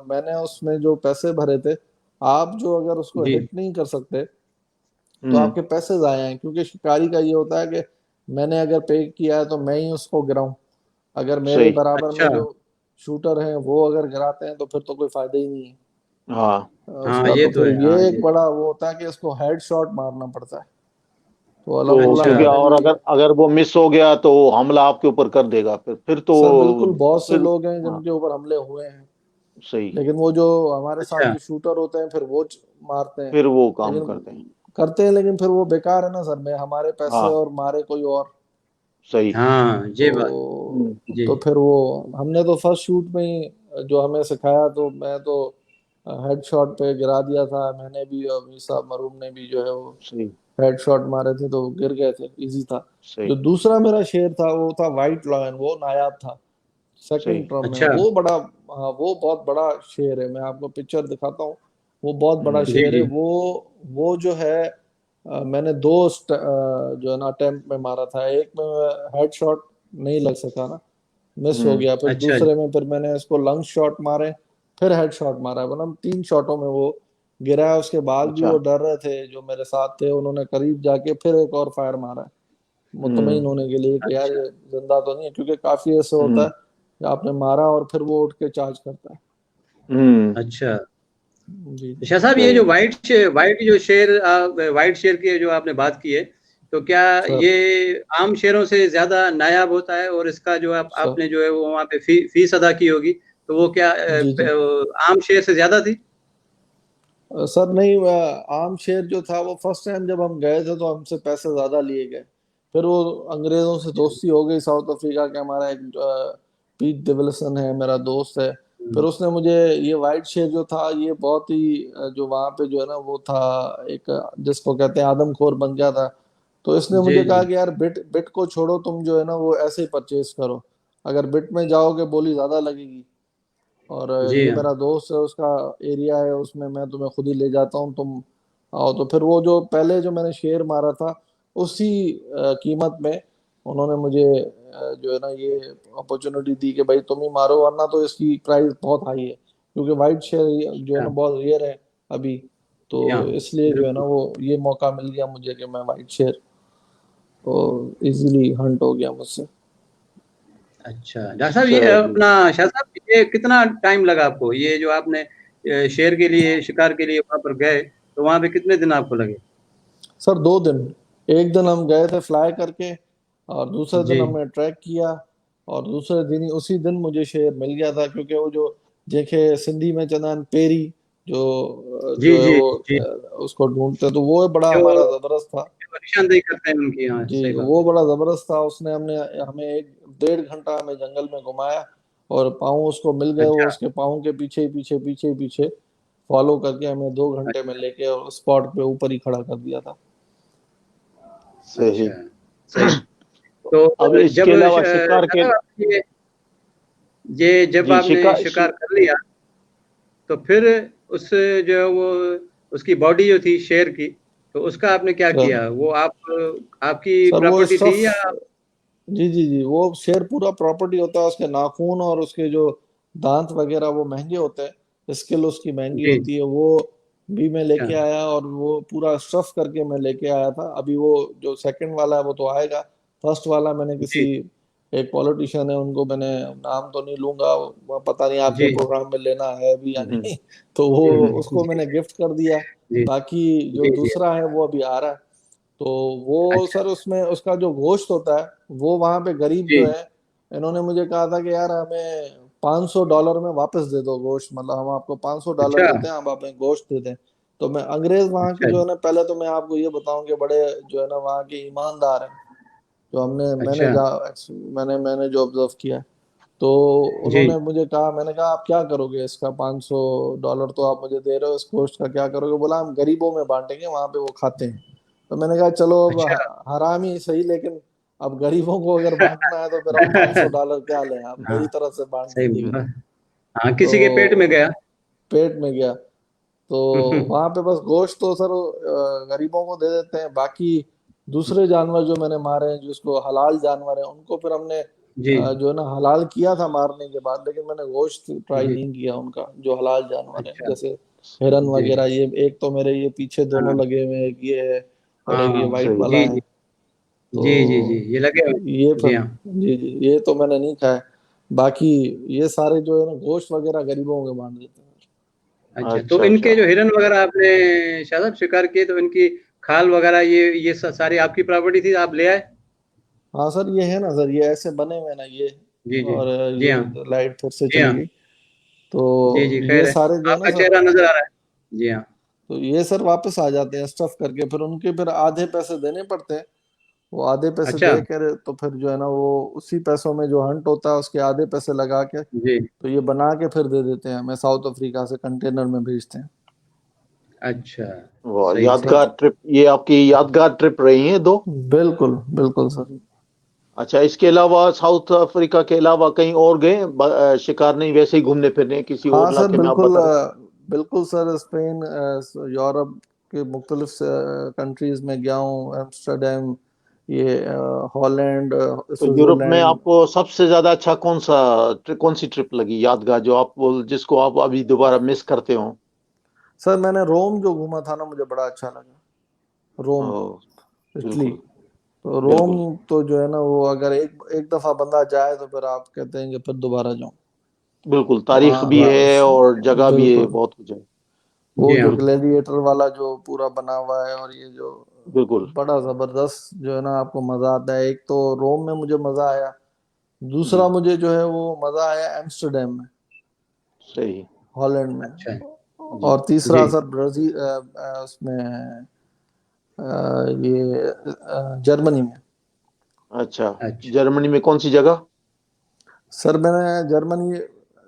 मैंने उसमें जो पैसे भरे थे, आप जो अगर उसको जी। हिट नहीं कर सकते तो हम्म। आपके पैसे जाए हैं, क्योंकि शिकारी का ये होता है कि मैंने अगर पे किया है तो मैं ही उसको गिराऊं। अगर मेरे सही। बराबर में अच्छा। जो शूटर हैं वो अगर गिराते हैं तो फिर तो कोई फायदा ही नहीं है हाँ। हाँ, उसका। ये तो तो फिर है। ये हाँ एक जी। बड़ा वो होता है कि इसको हेड शॉट मारना पड़ता है। तो तो अल्हम्दुलिल्लाह अच्छा। क्योंकि मैंने और भी। अगर अगर वो मिस हो गया तो हमला आपके ऊपर कर देगा, फिर तो। सर बिल्कुल, बहुत से फिर। लोग हैं हाँ। जिनके ऊपर हमले हुए हैं, सही। लेकिन वो जो हमारे साथ अच्छा। जो शूटर होते हैं फिर वो मारते हैं। फिर वो काम करते हैं। लेकिन करते हैं, लेकिन फिर वो बेकार है ना सर, में हमारे पैसे हाँ। और मारे कोई और। सही। हाँ, ये बात। जी। तो फिर वो हमने तो फर्स्ट शूट में ही जो हमें सिखाया, तो मैं तो हेडशॉट पे गिरा दिया था मैंने भी, और मीर साहब मरूम ने भी जो है वो सही। हेडशॉट मारे थे, तो वो गिर गए थे, इजी था। जो सही। दूसरा मेरा शेर था वो था व्हाइट लॉयन, वो नायाब था सही। सेकंड टर्म में, अच्छा। वो बड़ा। हाँ, वो बहुत बड़ा शेर है, मैं आपको पिक्चर दिखाता हूँ। वो बहुत बड़ा हम्म। जी, शेर है जी। वो जो है मैंने दो जो है ना अटेम्प्ट में मारा था। एक में हेडशॉट नहीं लग सका ना, मिस हो हम्म। गया। फिर अच्छा। दूसरे में फिर मैंने इसको लंग शॉट मारे, फिर हेड शॉट मारा, मतलब 3 शॉटों में वो गिरा है। उसके बाद भी अच्छा। वो डर रहे थे जो मेरे साथ थे, उन्होंने करीब जाके फिर एक और फायर मारा है, मुतमईन हम्म। होने के लिए कि यार अच्छा। ये जिंदा तो नहीं है, क्योंकि काफी ऐसे होता है हम्म। कि आपने मारा और फिर वो उठ के चार्ज करता है। हम्म। अच्छा। जी तो जी। शाह साहब, ये सही। जो व्हाइट जो शेर, व्हाइट शेर की जो आपने बात की है, तो क्या सर ये आम शेरों से ज्यादा नायाब होता है? और इसका जो सर आपने जो है वो वहाँ पे फीस अदा की होगी, तो वो क्या जी जी। आम शेर से ज्यादा थी? सर नहीं, आम शेर जो था वो फर्स्ट टाइम जब हम गए थे तो हमसे पैसे ज्यादा लिए गए। फिर वो अंग्रेजों से दोस्ती हो गई साउथ अफ्रीका के। हमारा एक पीट डेविल्सन है, मेरा दोस्त है। फिर हम्म। उसने मुझे ये वाइट शेर जो था ये बहुत ही जो वहाँ पे जो है ना वो था, एक जिसको कहते हैं आदमखोर बन गया था। तो इसने जी, मुझे कहा जी। कि यार बिट बिट को छोड़ो, तुम जो है ना वो ऐसे ही परचेज करो, अगर बिट में जाओगे बोली ज्यादा लगेगी। और जी ये हाँ। मेरा दोस्त है, उसका एरिया है, उसमें मैं तुम्हें खुद ही ले जाता हूँ, तुम आओ। तो फिर वो जो पहले जो मैंने शेयर मारा था उसी कीमत में उन्होंने मुझे जो है ना ये अपॉर्चुनिटी दी कि भाई तुम ही मारो, वरना तो इसकी प्राइस बहुत हाई है, क्योंकि वाइट शेयर जो है अच्छा। ना बहुत रेयर है अभी। तो जी हाँ। इसलिए जो है ना बिल्कुल। वो ये मौका मिल गया मुझे कि मैं वाइट शेयर तो इजीली हंट हो गया मुझसे। अच्छा, डॉक्टर साहब, ये सही। अपना शाह साहब, ये कितना टाइम लगा आपको, ये जो आपने शेर के लिए, शिकार के लिए वहां पर गए, तो वहां पे कितने दिन आपको लगे? सर 2 दिन। एक दिन हम गए थे फ्लाई करके, और दूसरे दिन जी। हमने ट्रैक किया, और दूसरे दिन ही उसी दिन मुझे शेर मिल गया था, क्योंकि वो जो देखे सिंधी में चंदन पेरी, जो जी जो है जी वो जी, उसको ढूंढते, तो वो बड़ा जो हमारा जबरदस्त था। जो निशानदेही करते हैं उनकी, हाँ जी, सही बात वो है। बड़ा जबरदस्त था। उसने हमने हमें 1 1.5 घंटा हमें जंगल में घुमाया, और पाँव उसको मिल गए, वो अच्छा उसके पाँव के पीछे पीछे पीछे पीछे फॉलो करके हमें 2 घंटे में अच्छा लेके और स्पॉट पे ऊपर ही खड़ा कर दिया था। सही। अच्छा, सही। तो अब इसके जब अलावा शिकार के, दादा, ये जब जी आपने शिकार कर लिया, तो फिर उस जो है वो उसकी बॉडी जो थी शेर की, तो उसका आपने क्या सर किया? वो आपकी सर वो प्रॉपर्टी स्टफ, थी या? जी जी जी, वो शेर पूरा प्रॉपर्टी होता है। उसके नाखून और उसके जो दांत वगैरह वो महंगे होते हैं, स्किल उसकी महंगी जी, होती है। वो भी मैं अच्छा लेके आया, और वो पूरा स्टफ करके मैं लेके आया था। अभी वो जो सेकंड वाला है वो तो आएगा। फर्स्ट वाला मैंने किसी जी एक पॉलिटिशियन है, उनको मैंने, नाम तो नहीं लूंगा, वो पता नहीं आपके जी प्रोग्राम में लेना है भी या हम्म, नहीं, तो वो उसको जी मैंने गिफ्ट कर दिया। जी बाकी जो जी जी, दूसरा है वो अभी आ रहा है। तो वो अच्छा सर, उसमें उसका जो गोश्त होता है, वो वहां पे गरीब जो जी, है, इन्होंने मुझे कहा था कि यार हमें $500 में वापस दे दो गोश्त, मतलब हम आपको $500 अच्छा देते हैं, आप हमें गोश्त दे दें। तो मैं, अंग्रेज वहाँ के अच्छा जो है ना, पहले तो मैं आपको ये बताऊं कि बड़े जो है ना वहाँ के ईमानदार हैं, जो अच्छा, मैंने जो ऑब्जर्व किया है। तो जी उन्होंने मुझे कहा, मैंने कहा आप क्या करोगे इसका? $500 तो आप मुझे दे रहे हो, इस गोश्त का क्या करोगे? बोला हम गरीबों में बांटेंगे, वहां पे वो खाते हैं। तो मैंने कहा चलो, अब अच्छा। हराम ही सही, लेकिन अब गरीबों को अगर बांटना है तो फिर हम $500 क्या लें, आप हाँ मेरी तरफ से बांट सही दीजिएगा। बोला। हाँ, किसी के पेट में तो गया। पेट में गया। तो वहां पे बस गोश्त तो सर गरीबों को दे देते हैं। बाकी दूसरे जानवर जो मैंने मारे हैं, जिसको हलाल जानवर है, उनको फिर हमने जी जो है ना हलाल किया था मारने के बाद, लेकिन मैंने गोश्त ट्राई जी, नहीं किया उनका, जो हलाल जानवर है, अच्छा जैसे हिरन जी, वगैरह। ये एक तो मेरे ये पीछे दोनों हाँ लगे हुए हैं, एक ये है और एक ये हाँ, वाइट सही। वाला जी है। जी जी जी जी, तो ये लगे हुए ये हैं। जी फिर, हाँ। जी जी, ये तो मैंने नहीं खाया। बाकी ये सारे जो है ना गोश्त वगैरह गरीबों को बांट देते हैं। अच्छा, तो अच्छा इनके अच्छा। जो हिरन वगैरह आपने शायद शिकार किए, तो इनकी खाल वगैरह ये सारी आपकी प्रॉपर्टी थी, आप ले आए? हाँ सर, ये है ना सर, ये ऐसे बने हुए ना ये, जी जी और जी ये हाँ लाइट फिर से जी चली हाँ गई। जी तो जी, ये खैर है, सारे जो है ना आपका सर, चेहरा नजर आ रहा है। जी हाँ, तो ये सर वापस आ जाते हैं स्टफ करके, फिर उनके फिर आधे पैसे देने पड़ते हैं। वो आधे पैसे अच्छा दे कर, तो फिर जो है ना वो उसी पैसों में जो हंट होता है उसके आधे पैसे लगा के, जी, तो ये बना के फिर दे देते हैं हमें, साउथ अफ्रीका से कंटेनर में भेजते हैं। अच्छा, वाह, सही सही। यादगार ट्रिप, ये आपकी यादगार ट्रिप रही है दो। बिल्कुल बिल्कुल सर। अच्छा, इसके अलावा साउथ अफ्रीका के अलावा कहीं और गए? शिकार नहीं, वैसे ही घूमने फिरने किसी हाँ और सर इलाके में आप बिल्कुल, बता रहे बिल्कुल सर, स्पेन, यूरोप के मुख्तलिफ कंट्रीज में गया हूँ, एम्स्टर्डम, ये हॉलैंड, तो यूरोप में स्विट्जरलैंड। आपको सबसे ज्यादा अच्छा कौन सी ट्रिप लगी यादगार, जो आप जिसको आप अभी दोबारा मिस करते हो? सर मैंने रोम जो घूमा था ना, मुझे बड़ा अच्छा लगा। रोम, ओ, इटली। बिल्कुल तो रोम बिल्कुल तो जो है ना वो, अगर एक एक दफा बंदा जाए तो फिर आप कहते हैं कि फिर दोबारा जाऊं। बिल्कुल, तारीख भी वहाँ है और जगह भी है, बिल्कुल, बहुत कुछ है। वो जी जो हाँ, बिल्कुल ग्लैडिएटर वाला जो पूरा बना हुआ है, और ये जो बिल्कुल। बड़ा जबरदस्त जो है ना, आपको मजा आता है। एक तो रोम में मुझे मजा आया, जी, दूसरा मुझे जो है वो मजा आया एम्स्टर्डम में, सही। हॉलैंड में, अच्छा जी और तीसरा जी, सर ब्राजील, उसमें ये जर्मनी में। अच्छा, अच्छा जर्मनी में कौन सी जगह? सर मैंने जर्मनी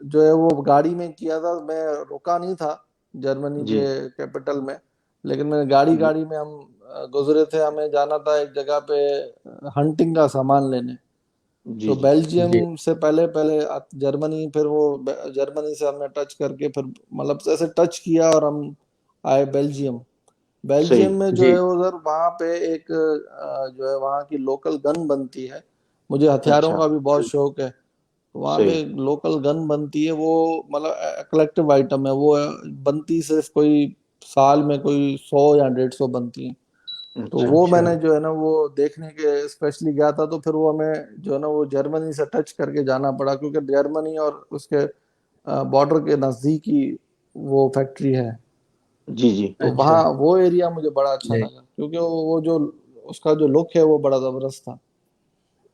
जो है वो गाड़ी में किया था, मैं रुका नहीं था जर्मनी जी के कैपिटल में, लेकिन मैंने गाड़ी जी गाड़ी में हम गुजरे थे। हमें जाना था एक जगह पे हंटिंग का सामान लेने। जी तो जी जी, बेल्जियम से पहले पहले जर्मनी, फिर वो जर्मनी से हमने टच करके, फिर मतलब ऐसे टच किया और हम आए बेल्जियम। सही। बेल्जियम में जो जी है उधर वहाँ पे एक जो है वहाँ की लोकल गन बनती है। मुझे हथियारों अच्छा, का भी बहुत शौक है। तो वहाँ पे सही। लोकल गन बनती है, वो मतलब कलेक्टिव आइटम है वो, बनती सिर्फ कोई साल में कोई 100 या 150 बनती है। तो अच्छा वो अच्छा, मैंने जो है ना वो देखने के स्पेशली गया था। तो फिर वो हमें जो है ना वो जर्मनी से टच करके जाना पड़ा, क्योंकि जर्मनी और उसके बॉर्डर के नजदीक ही वो फैक्ट्री है। जी जी। तो अच्छा वहाँ वो एरिया मुझे बड़ा अच्छा जी, लगा, क्योंकि वो जो उसका जो लुक है वो बड़ा जबरदस्त था।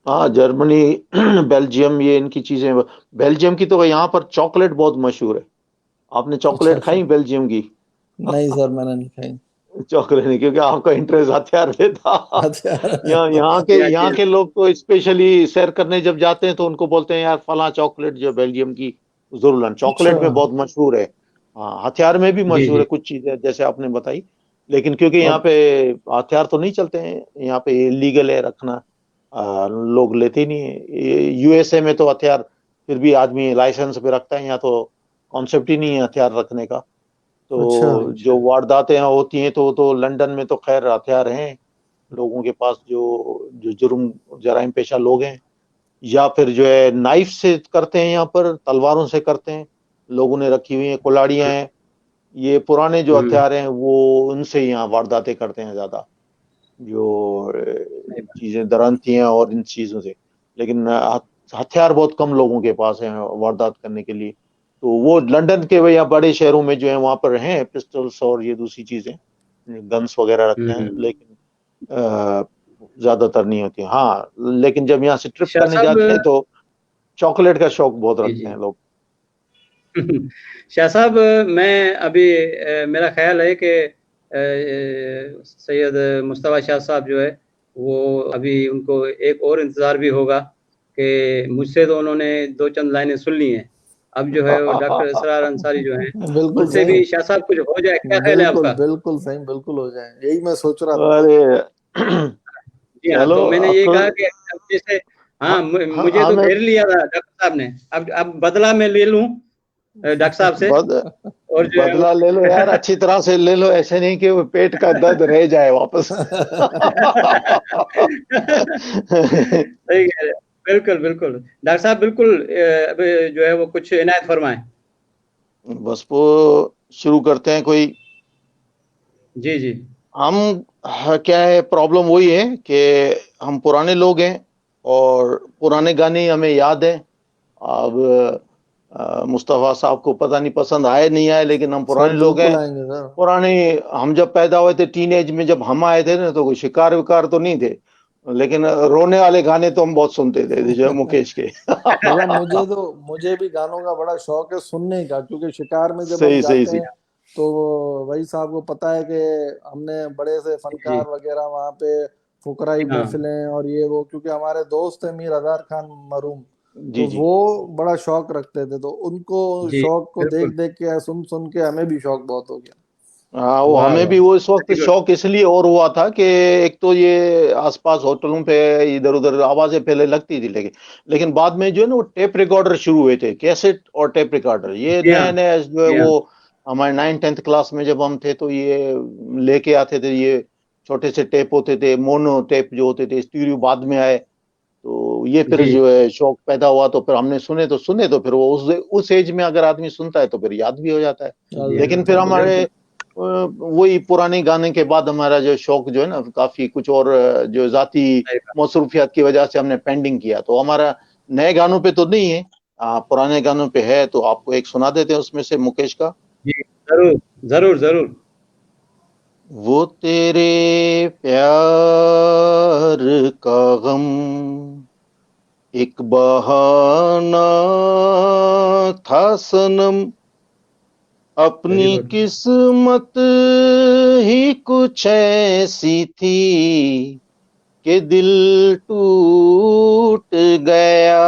हाँ, जर्मनी बेल्जियम, ये इनकी चीजें। बेल्जियम की तो यहाँ पर चॉकलेट बहुत मशहूर है। आपने अच्छा चॉकलेट अच्छा। खाई बेल्जियम की? नहीं सर, मैंने नहीं खाई। चॉकलेट नहीं, क्योंकि आपका इंटरेस्ट हथियार पे था। अच्छा। जी यहाँ जी के लोग तो स्पेशली सैर करने जब जाते हैं तो उनको बोलते हैं यार फला चॉकलेट जो बेल्जियम की जरूर लाना, अच्छा। चॉकलेट में बहुत मशहूर है। हाँ, हथियार में भी जी मशहूर जी। है कुछ चीजें जैसे आपने बताई, लेकिन क्योंकि यहाँ और पे हथियार तो नहीं चलते हैं, यहाँ पे लीगल है रखना। लोग लेते ही नहीं है। यूएसए में तो हथियार फिर भी आदमी लाइसेंस पे रखता है, यहाँ तो कॉन्सेप्ट ही नहीं है हथियार रखने का। अच्छा। तो अच्छा। जो वारदातें यहाँ होती हैं तो लंदन में तो खैर हथियार हैं लोगों के पास, जो जो जुर्म जराइम पेशा लोग हैं, या फिर जो है नाइफ से करते हैं, यहाँ पर तलवारों से करते हैं, लोगों ने रखी हुई हैं, कुल्हाड़ियां हैं। ये पुराने जो हम्म। हथियार हैं वो उनसे यहाँ वारदातें करते हैं ज्यादा, जो सही बात। चीजें दरानती हैं और इन चीजों से। लेकिन हथियार बहुत कम लोगों के पास हैं वारदात करने के लिए। तो वो लंदन के या बड़े शहरों में जो है वहां पर हैं पिस्टल्स और ये दूसरी चीजें, गन्स वगैरह रखते हैं, हम्म। लेकिन अ, ज्यादातर नहीं होती। हाँ, लेकिन जब यहाँ से ट्रिप शाह करने साहब। जाते हैं तो चॉकलेट का शौक बहुत जी रखते जी। हैं लोग। शाह साहब, मैं अभी मेरा ख्याल है कि सैयद मुस्तफ़ा शाह साहब जो है वो अभी उनको एक और इंतज़ार भी होगा कि मुझसे तो उन्होंने दो चंद लाइनें सुन ली हैं। अब जो है वो डॉक्टर इसरार अंसारी जो हैं बिल्कुल उनसे सही। भी शाह साहब कुछ हो जाए, क्या ख्याल है बिल्कुल आपका? बिल्कुल सही, बिल्कुल हो जाए, यही मैं सोच रहा था। अरे जी हाँ, चलो तो मैंने अब ये तो कहा कि अब जैसे हाँ, हाँ, हाँ, मुझे तो हमें घेर लिया था डॉक्टर साहब ने, अब बदला मैं ले लूं डॉक्टर साहब से, बद, और जो है वो बदला ले लो यार, अच्छी तरह से ले लो, ऐसे नहीं कि वो पेट का दर्द रह जाए वापस। सही कह रहे हैं। बिल्कुल बिल्कुल डॉक्टर साहब, बिल्कुल अब जो है वो कुछ इनायत फरमाएं। बस वो शुरू करते हैं कोई। जी जी। हम क्या है, प्रॉब्लम वही है कि हम पुराने लोग हैं और पुराने गाने ही हमें याद हैं। अब मुस्तफ़ा साहब को पता नहीं पसंद आए नहीं आए, लेकिन हम सर पुराने लोग बिल्कुल हैं। आएंगे सर। पुराने, हम जब पैदा हुए थे टीनेज में, जब हम आए थे ना, तो कोई शिकार विकार तो नहीं थे, लेकिन रोने वाले गाने तो हम बहुत सुनते थे जो मुकेश के। मतलब मुझे भी गानों का बड़ा शौक है सुनने का, क्योंकि शिकार में जब हम सही सही जाते सही। हैं तो वही साहब को पता है कि हमने बड़े से जी जी। फनकार वगैरह वहाँ पे फुकराई हाँ। महफिलें और ये वो, क्योंकि हमारे दोस्त हैं मीर अज़ार खान मरूम, जी तो जी। वो बड़ा शौक रखते थे, तो उनको जी शौक को बिल्कुल। देख देख के सुन सुन के हमें भी शौक बहुत हो गया। हाँ, वो वाह हमें वाह। भी वो इस वक्त वेरी गुड। शौक इसलिए और हुआ था कि एक तो ये आसपास होटलों पे इधर उधर आवाजें पहले लगती थी, लेकिन बाद में जो है ना वो टेप रिकॉर्डर शुरू हुए थे, कैसेट और टेप रिकॉर्डर, ये जी हाँ। नया नया जो है जी हाँ। वो हमारे 9th 10th क्लास में जब हम थे तो ये लेके आते थे। ये छोटे से टेप होते थे, मोनो टेप जो होते थे, स्टीरियो बाद में आए। तो ये फिर जी जो है शौक पैदा हुआ, तो फिर हमने सुने तो फिर वो उस एज में अगर आदमी सुनता है तो फिर याद भी हो जाता है। याद जी हो हाँ। लेकिन फिर जाता है हमारे बिल्कुल। वही पुराने गाने के बाद हमारा जो शौक जो है ना काफी कुछ और जो जाती सही बात। मसरूफियात की वजह से हमने पेंडिंग किया, तो हमारा नए गानों पे तो नहीं है, पुराने गानों पे है। तो आपको एक सुना देते हैं उसमें से मुकेश का। जी जरूर जरूर जरूर। वो तेरे प्यार का गम एक बहाना था सनम, वेरी अपनी गुड। किस्मत ही कुछ ऐसी थी कि दिल टूट गया।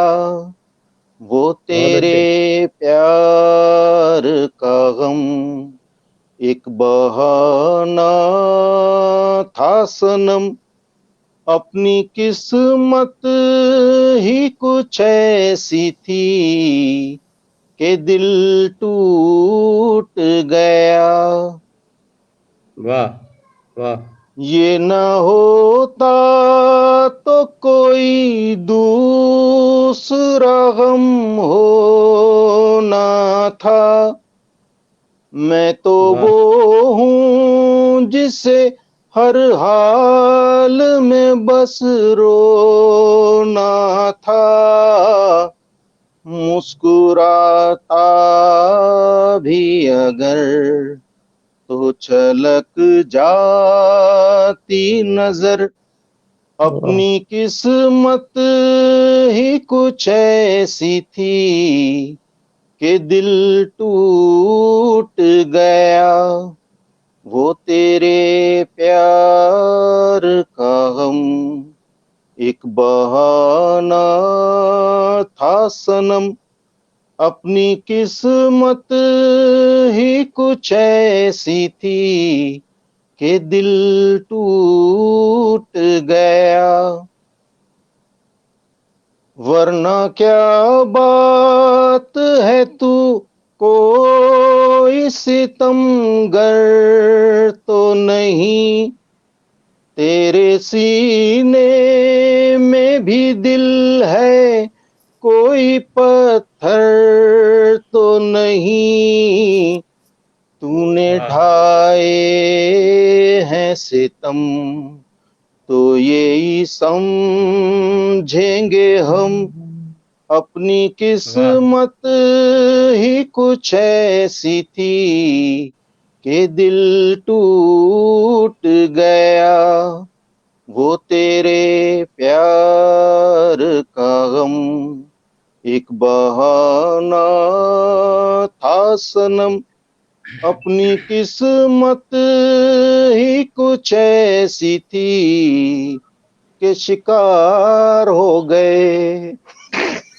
वो बहुत तेरे अच्छे। प्यार का गम एक बहाना था सनम, अपनी किस्मत ही कुछ ऐसी थी कि दिल टूट गया। वाह वाह। ये न होता तो कोई दूसरा गम होना था, मैं तो वाह वो हूँ जिसे हर हाल में बस रोना था, मुस्कुराता भी अगर तो छलक जाती नजर, वाह। अपनी किस्मत ही कुछ ऐसी थी कि दिल टूट गया, वो तेरे प्यार का गम एक बहाना था सनम, अपनी किस्मत ही कुछ ऐसी थी कि दिल टूट गया। वरना क्या बात है तू कोई सितमगर तो नहीं, तेरे सीने में भी दिल है कोई पत्थर तो नहीं, तूने ढाए हैं सितम तो यही समझेंगे हम, अपनी किस्मत ही कुछ ऐसी थी कि दिल टूट गया, वो तेरे प्यार का गम एक बहाना था सनम, अपनी किस्मत ही कुछ ऐसी थी कि शिकार हो गए।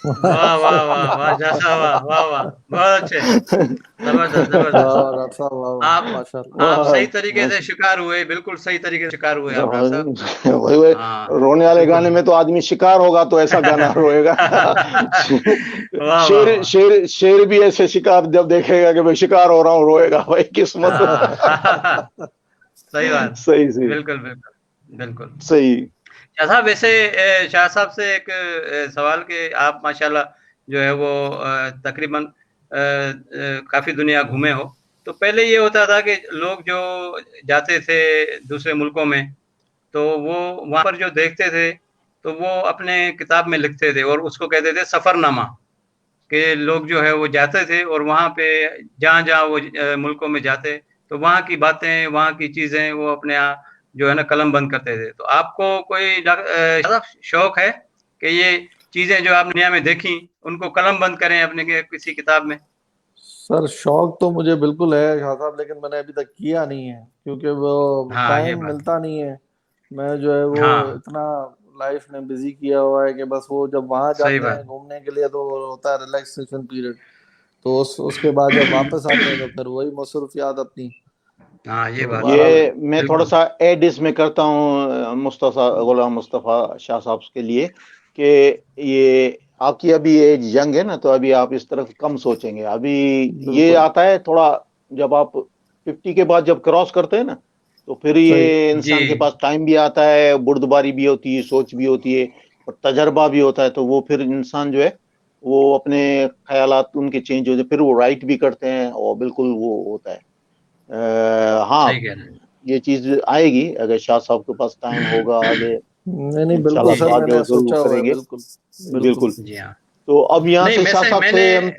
वाह वाह वाह वाह जैसा वाह वाह वाह, बहुत अच्छे, जबरदस्त जबरदस्त। आप सही तरीके से शिकार हुए, बिल्कुल सही तरीके से शिकार हुए आप डॉक्टर साहब। वही हाँ रोने वाले बिल्कुल। गाने में तो आदमी शिकार होगा तो ऐसा गाना रोएगा। वाह वाह शेर वाह। शेर शेर भी ऐसे शिकार जब देखेगा कि मैं शिकार हो रहा हूँ रोएगा, भाई किस्मत। हाँ सही बात, सही सही बिल्कुल बिल्कुल बिल्कुल। सही। शाह साहब वैसे शाह साहब से एक सवाल के आप माशाल्लाह जो है वो तकरीबन काफ़ी दुनिया घूमे हो, तो पहले ये होता था कि लोग जो जाते थे दूसरे मुल्कों में, तो वो वहाँ पर जो देखते थे, तो वो अपने किताब में लिखते थे और उसको कहते थे सफ़रनामा, कि लोग जो है वो जाते थे और वहाँ पे जहाँ-जहाँ वो मुल्कों में जाते, तो वहाँ की बातें, वहाँ की चीज़ें वो अपने यहाँ जो है ना कलमबंद करते थे। तो आपको कोई शौक है कि ये चीज़ें जो आप दुनिया में देखी, उनको कलमबंद करें अपने किसी किताब में? सर शौक तो मुझे बिल्कुल है शाह साहब, लेकिन मैंने अभी तक किया नहीं है क्योंकि वो हाँ, ये टाइम बात। मिलता नहीं है। मैं जो है वो हाँ, इतना लाइफ में बिजी किया हुआ है कि बस वो जब वहां सही जाते हैं बात। घूमने के लिए तो वो होता है रिलैक्सेशन पीरियड, तो उसके बाद जब वापस आते हैं तो फिर वही मसरूफियात अपनी। हाँ, ये तो बात है। बहरहाल ये मैं थोड़ा बिल्कुल। सा एड इसमें करता हूँ मुस्तफा गुलाम मुस्तफा शाह साहब के लिए कि ये आपकी अभी एज यंग है ना, तो अभी आप इस तरफ कम सोचेंगे। अभी ये बिल्कुल आता है थोड़ा जब आप 50 के बाद जब क्रॉस करते हैं ना, तो फिर सही। ये जी। इंसान के पास टाइम भी आता है, बुर्दबारी भी होती है, सोच भी होती है और तजर्बा भी होता है, तो वो फिर इंसान जो है वो अपने ख्यालात उनके चेंज हो जाते, फिर वो राइट भी करते हैं और बिल्कुल वो होता है। सही हाँ, कह रहे हैं। ये चीज आएगी अगर शाह साहब के पास टाइम होगा आगे, नहीं नहीं बिल्कुल इंशाल्लाह जी, तो सर, जी। आगे वो मैंने जरूर सोचा हुआ है, करेंगे। बिल्कुल बिल्कुल। बिल्कुल। जी हाँ। तो अब यहाँ नहीं, से शाह वैसे साहब मैंने से हम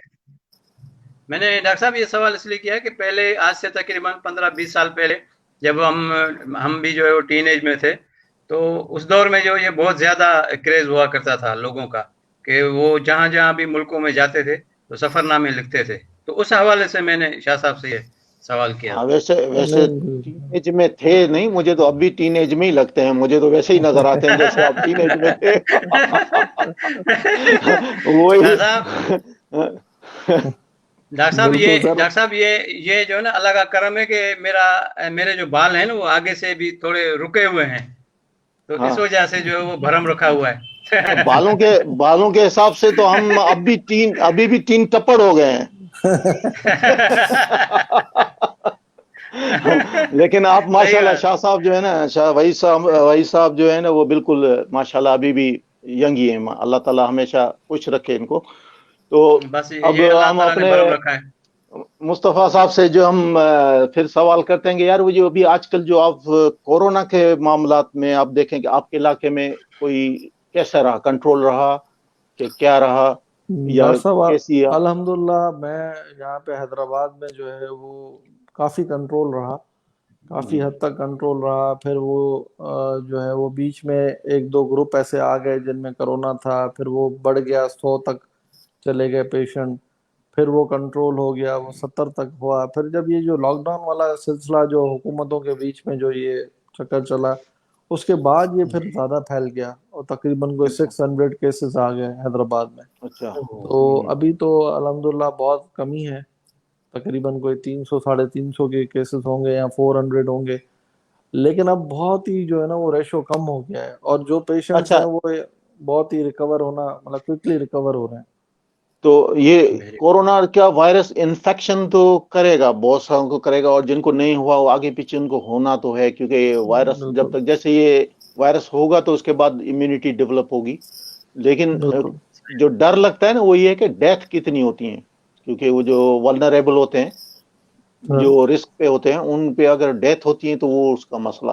मैंने डॉक्टर साहब ये सवाल इसलिए किया कि पहले आज से तकरीबन 15-20 साल पहले जब हम भी जो है वो टीनेज में थे, तो उस दौर में जो ये बहुत ज़्यादा क्रेज़ हुआ करता था लोगों का, कि वो जहाँ-जहाँ भी मुल्कों में जाते थे, तो सफ़रनामे लिखते थे। तो उस हवाले से मैंने शाह साहब से ये सवाल किया हाँ, था। वैसे वैसे नहीं टीनेज में थे नहीं, मुझे तो अब भी टीनेज में ही लगते हैं, मुझे तो वैसे ही नजर आते हैं जैसे आप टीनेज में थे। डॉक्टर वही। साहब डॉक्टर साहब ये बिल्कुल सर। डॉक्टर साहब ये जो है ना अल्लाह का करम है कि मेरे जो बाल हैं ना वो आगे से भी थोड़े रुके हुए हैं, तो इस हाँ, वजह से जो है वो भरम रखा हुआ अब है। बालों के हिसाब से तो हम अभी भी तीन टप्पड़ हो गए हैं। लेकिन आप सही माशाल्लाह बात। शाह साहब जो है ना, शाह वही साहब जो है ना, वो बिल्कुल माशाल्लाह अभी भी यंग ही है। अल्लाह ताला हमेशा खुश रखे इनको। तो बस अब ये अल्लाह हम ताला ने अपने भरम रखा है। मुस्तफ़ा साहब से जो हम फिर सवाल करते हैं कि यार वो जो अभी आजकल जो आप कोरोना के मामलात में आप देखें कि आपके इलाके में कोई कैसा रहा, कंट्रोल रहा कि क्या रहा या डॉक्टर साहब कैसी अल्हम्दुलिल्लाह, मैं यहाँ पे हैदराबाद में जो है वो काफ़ी कंट्रोल रहा, काफ़ी जी हद तक कंट्रोल रहा। फिर वो जो है वो बीच में एक दो ग्रुप ऐसे आ गए जिनमें कोरोना था, फिर वो बढ़ गया, 100 तक चले गए पेशेंट। फिर वो कंट्रोल हो गया, वो 70 तक हुआ। फिर जब ये जो लॉकडाउन वाला सिलसिला जो हुकूमतों के बीच में जो ये चक्कर चला, उसके बाद ये फिर ज्यादा फैल गया और तकरीबन कोई अच्छा 600 केसेस आ गए हैदराबाद में। अच्छा। तो अभी तो अल्हम्दुलिल्लाह बहुत कमी है, तकरीबन कोई 300 350 के केसेस होंगे या 400 होंगे। लेकिन अब बहुत ही जो है ना वो रेशो कम हो गया है, और जो पेशेंट्स हैं अच्छा, वो बहुत ही रिकवर होना, मतलब क्विकली रिकवर हो रहे हैं। तो ये कोरोना क्या वायरस इन्फेक्शन तो करेगा, बहुत सारों को करेगा, और जिनको नहीं हुआ वो आगे पीछे उनको होना तो है, क्योंकि ये वायरस जब बिल्कुल तक, जैसे ये वायरस होगा तो उसके बाद इम्यूनिटी डेवलप होगी। लेकिन बिल्कुल। जो डर लगता है ना वो ये है कि डेथ कितनी होती है, क्योंकि वो जो वल्नरेबल होते हैं, हाँ, जो रिस्क पे होते हैं, उन पे अगर डेथ होती है तो वो उसका मसला।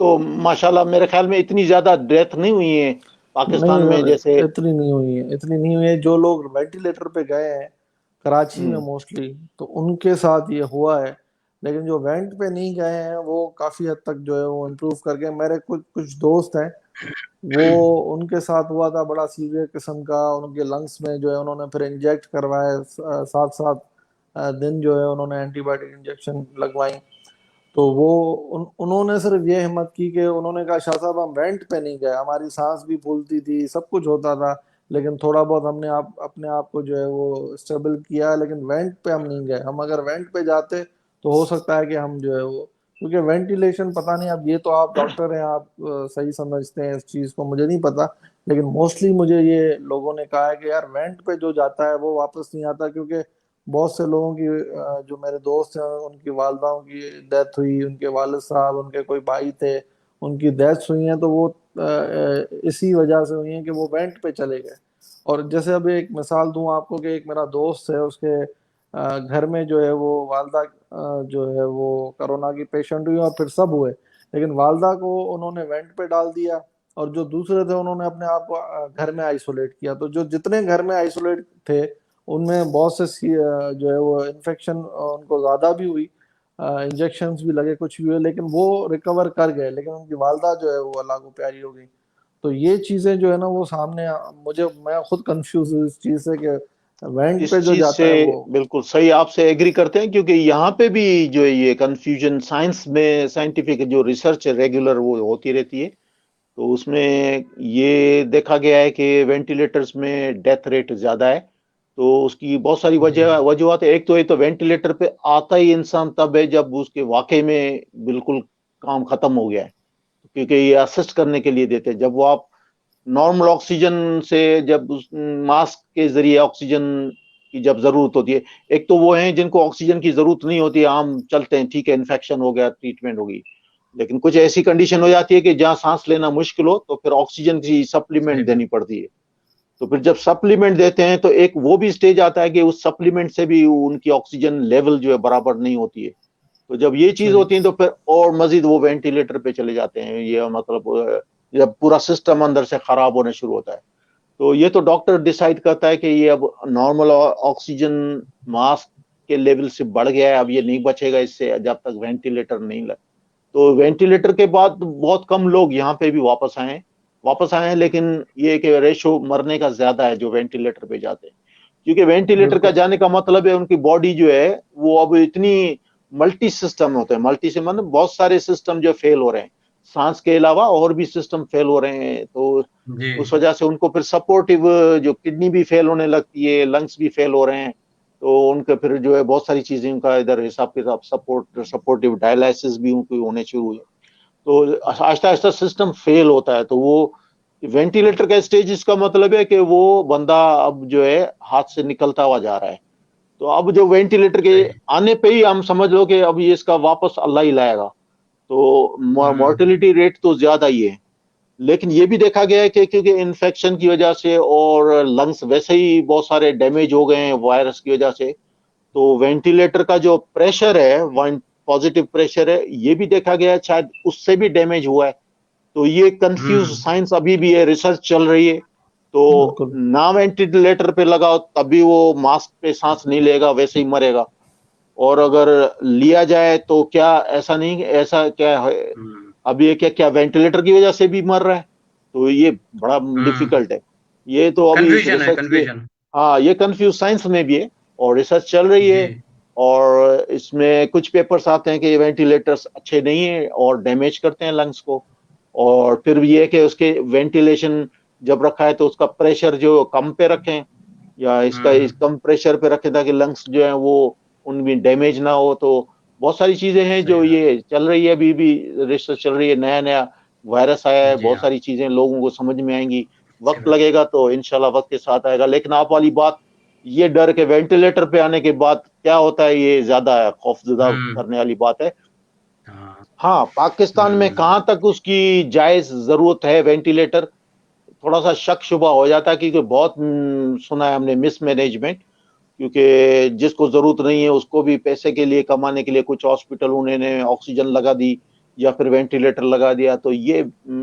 तो माशाल्लाह मेरे ख्याल में इतनी ज्यादा डेथ नहीं हुई है नहीं पाकिस्तान में जैसे। सर, इतनी नहीं हुई है, इतनी नहीं हुई है। जो लोग वेंटिलेटर पे गए हैं कराची में हम्म, मोस्टली, तो उनके साथ ये हुआ है। लेकिन जो वेंट पे नहीं गए हैं वो काफी हद तक जो है वो इम्प्रूव कर गए। मेरे कुछ कुछ दोस्त हैं, वो उनके साथ हुआ था बड़ा सीवियर किस्म का, उनके लंग्स में जो है उन्होंने फिर इंजेक्ट करवाए, 7 7 दिन जो है उन्होंने एंटीबायोटिक इंजेक्शन लगवाई। तो वो उन्होंने सिर्फ ये हिम्मत की कि उन्होंने कहा शाह साहब हम रेंट पे नहीं गए, हमारी सांस भी फूलती थी, सब कुछ होता था, लेकिन थोड़ा बहुत हमने अपने आप को जो है वो स्टेबल किया, लेकिन वेंट पे हम नहीं गए। हम अगर वेंट पे जाते तो हो सकता है कि हम जो है वो, क्योंकि वेंटिलेशन पता नहीं, अब ये तो आप डॉक्टर हैं, आप सही समझते हैं इस चीज को, मुझे नहीं पता। लेकिन मोस्टली मुझे ये लोगों ने कहा है कि यार वेंट पे जो जाता है वो वापस नहीं आता, क्योंकि बहुत से लोगों की जो मेरे दोस्त हैं उनकी वालदाओं की डेथ हुई, उनके वालिद साहब, उनके कोई भाई थे, उनकी डेथ्स हुई हैं, तो वो इसी वजह से हुई हैं कि वो वेंट पे चले गए। और जैसे अब एक मिसाल दूं आपको कि एक मेरा दोस्त है, उसके घर में जो है वो वालदा जो है वो कोरोना की पेशेंट हुई और फिर सब हुए, लेकिन वालदा को उन्होंने वेंट पे डाल दिया, और जो दूसरे थे उन्होंने अपने आप को घर में आइसोलेट किया। तो जो जितने घर में आइसोलेट थे उनमें बहुत से जो है वो इन्फेक्शन उनको ज्यादा भी हुई, इंजेक्शंस भी लगे, कुछ भी हुए, लेकिन वो रिकवर कर गए, लेकिन उनकी वालदा जो है वो अल्लाह को प्यारी हो गई। तो ये चीजें जो है ना वो सामने मुझे, मैं खुद कंफ्यूज हूँ इस चीज से कि वेंट इस पे जो चीज से जाता है वो। बिल्कुल सही आपसे एग्री करते हैं, क्योंकि यहाँ पे भी जो है ये कंफ्यूजन, साइंस में साइंटिफिक जो रिसर्च है रेगुलर वो होती रहती है, तो उसमें ये देखा गया है कि वेंटिलेटर्स में डेथ रेट ज्यादा है। तो उसकी बहुत सारी वजूहत है। एक तो वेंटिलेटर पे आता ही इंसान तब है जब उसके वाकई में बिल्कुल काम खत्म हो गया है, क्योंकि ये असिस्ट करने के लिए देते हैं। जब वो आप नॉर्मल ऑक्सीजन से, जब उस मास्क के जरिए ऑक्सीजन की जब जरूरत होती है, एक तो वो हैं जिनको ऑक्सीजन की जरूरत नहीं होती, आम चलते हैं, ठीक है, इन्फेक्शन हो गया, ट्रीटमेंट होगी। लेकिन कुछ ऐसी कंडीशन हो जाती है कि जहां सांस लेना मुश्किल हो, तो फिर ऑक्सीजन की सही सप्लीमेंट बात। देनी पड़ती है। तो फिर जब सप्लीमेंट देते हैं तो एक वो भी स्टेज आता है कि उस सप्लीमेंट से भी उनकी ऑक्सीजन लेवल जो है बराबर नहीं होती है। तो जब ये चीज सही। होती है तो फिर और मजीद वो वेंटिलेटर पे चले जाते हैं। ये मतलब जब पूरा सिस्टम अंदर से खराब होने शुरू होता है, तो ये तो डॉक्टर डिसाइड करता है कि ये अब नॉर्मल ऑक्सीजन मास्क के लेवल से बढ़ गया है, अब ये नहीं बचेगा इससे जब तक वेंटिलेटर नहीं लग। तो वेंटिलेटर के बाद बहुत कम लोग यहाँ पे भी वापस आए हैं, लेकिन ये कि रेशो मरने का ज्यादा है जो वेंटिलेटर पे जाते हैं, क्योंकि वेंटिलेटर का बिल्कुल जाने का मतलब है उनकी बॉडी जो है वो अब इतनी मल्टी सिस्टम होते हैं, मल्टी से मतलब बहुत सारे सिस्टम जो फेल हो रहे हैं, सांस के अलावा और भी सिस्टम फेल हो रहे हैं। तो जी उस वजह से उनको फिर सपोर्टिव, जो किडनी भी फेल होने लगती है, लंग्स भी फेल हो रहे हैं, तो उनके फिर जो है बहुत सारी चीजें उनका इधर हिसाब किताब, सपोर्टिव डायलिसिस भी उनको होने शुरू हुए। तो आहिस्ता आहिस्ता सिस्टम फेल होता है। तो वो वेंटिलेटर का स्टेज, इसका मतलब है कि वो बंदा अब जो है हाथ से निकलता हुआ जा रहा है। तो अब जो वेंटिलेटर के सही। आने पे ही हम समझ लो कि अब ये इसका वापस अल्लाह ही लाएगा। तो हम्म। मोर्टेलिटी रेट तो ज्यादा ही है। लेकिन ये भी देखा गया है कि क्योंकि इन्फेक्शन की वजह से और लंग्स वैसे ही बहुत सारे डैमेज हो गए हैं वायरस की वजह से, तो वेंटिलेटर का जो प्रेशर है, वन पॉजिटिव प्रेशर है, ये भी देखा गया है शायद उससे भी डैमेज हुआ है। तो ये कंफ्यूज हम्म। साइंस अभी भी है, रिसर्च चल रही है। तो बिल्कुल। ना वेंटिलेटर पे लगाओ तब भी वो मास्क पे सांस नहीं लेगा, वैसे ही मरेगा। और अगर लिया जाए तो क्या ऐसा नहीं, ऐसा क्या है, हम्म। अब ये क्या क्या वेंटिलेटर की वजह से भी मर रहा है? तो ये बड़ा हम्म। डिफिकल्ट है। ये तो अभी कंफ्यूजन है, रिसर्च ये, कंफ्यूजन। हाँ, ये कंफ्यूज साइंस में भी है। और रिसर्च चल रही है। जी और इसमें कुछ पेपर्स आते हैं कि ये वेंटिलेटर्स अच्छे नहीं है और डैमेज करते हैं लंग्स को। और फिर ये है कि उसके वेंटिलेशन जब रखा है तो उसका प्रेशर जो कम पे रखें, या इसका इस कम प्रेशर पे रखें ताकि लंग्स जो है वो उनमें डैमेज ना हो। तो बहुत सारी चीजें हैं सही जो बात। ये चल रही है, अभी भी रिसर्च चल रही है, नया नया वायरस आया है, जी बहुत हाँ। सारी चीजें लोगों को समझ में आएंगी, अच्छी वक्त बात। लगेगा तो इंशाल्लाह वक्त के साथ आएगा। लेकिन आप वाली बात, ये डर के वेंटिलेटर पे आने के बाद क्या होता है, ये ज्यादा खौफजदा हम्म। करने वाली बात है। हाँ। हाँ, पाकिस्तान में हम्म। कहाँ तक उसकी जायज जरूरत है वेंटिलेटर, थोड़ा सा शक शुबा हो जाता है, क्योंकि बहुत सुना है हमने मिसमैनेजमेंट। क्योंकि जिसको जरूरत नहीं है उसको भी पैसे के लिए, कमाने के लिए कुछ हॉस्पिटल उन्होंने ऑक्सीजन लगा दी या फिर वेंटिलेटर लगा दिया, तो ये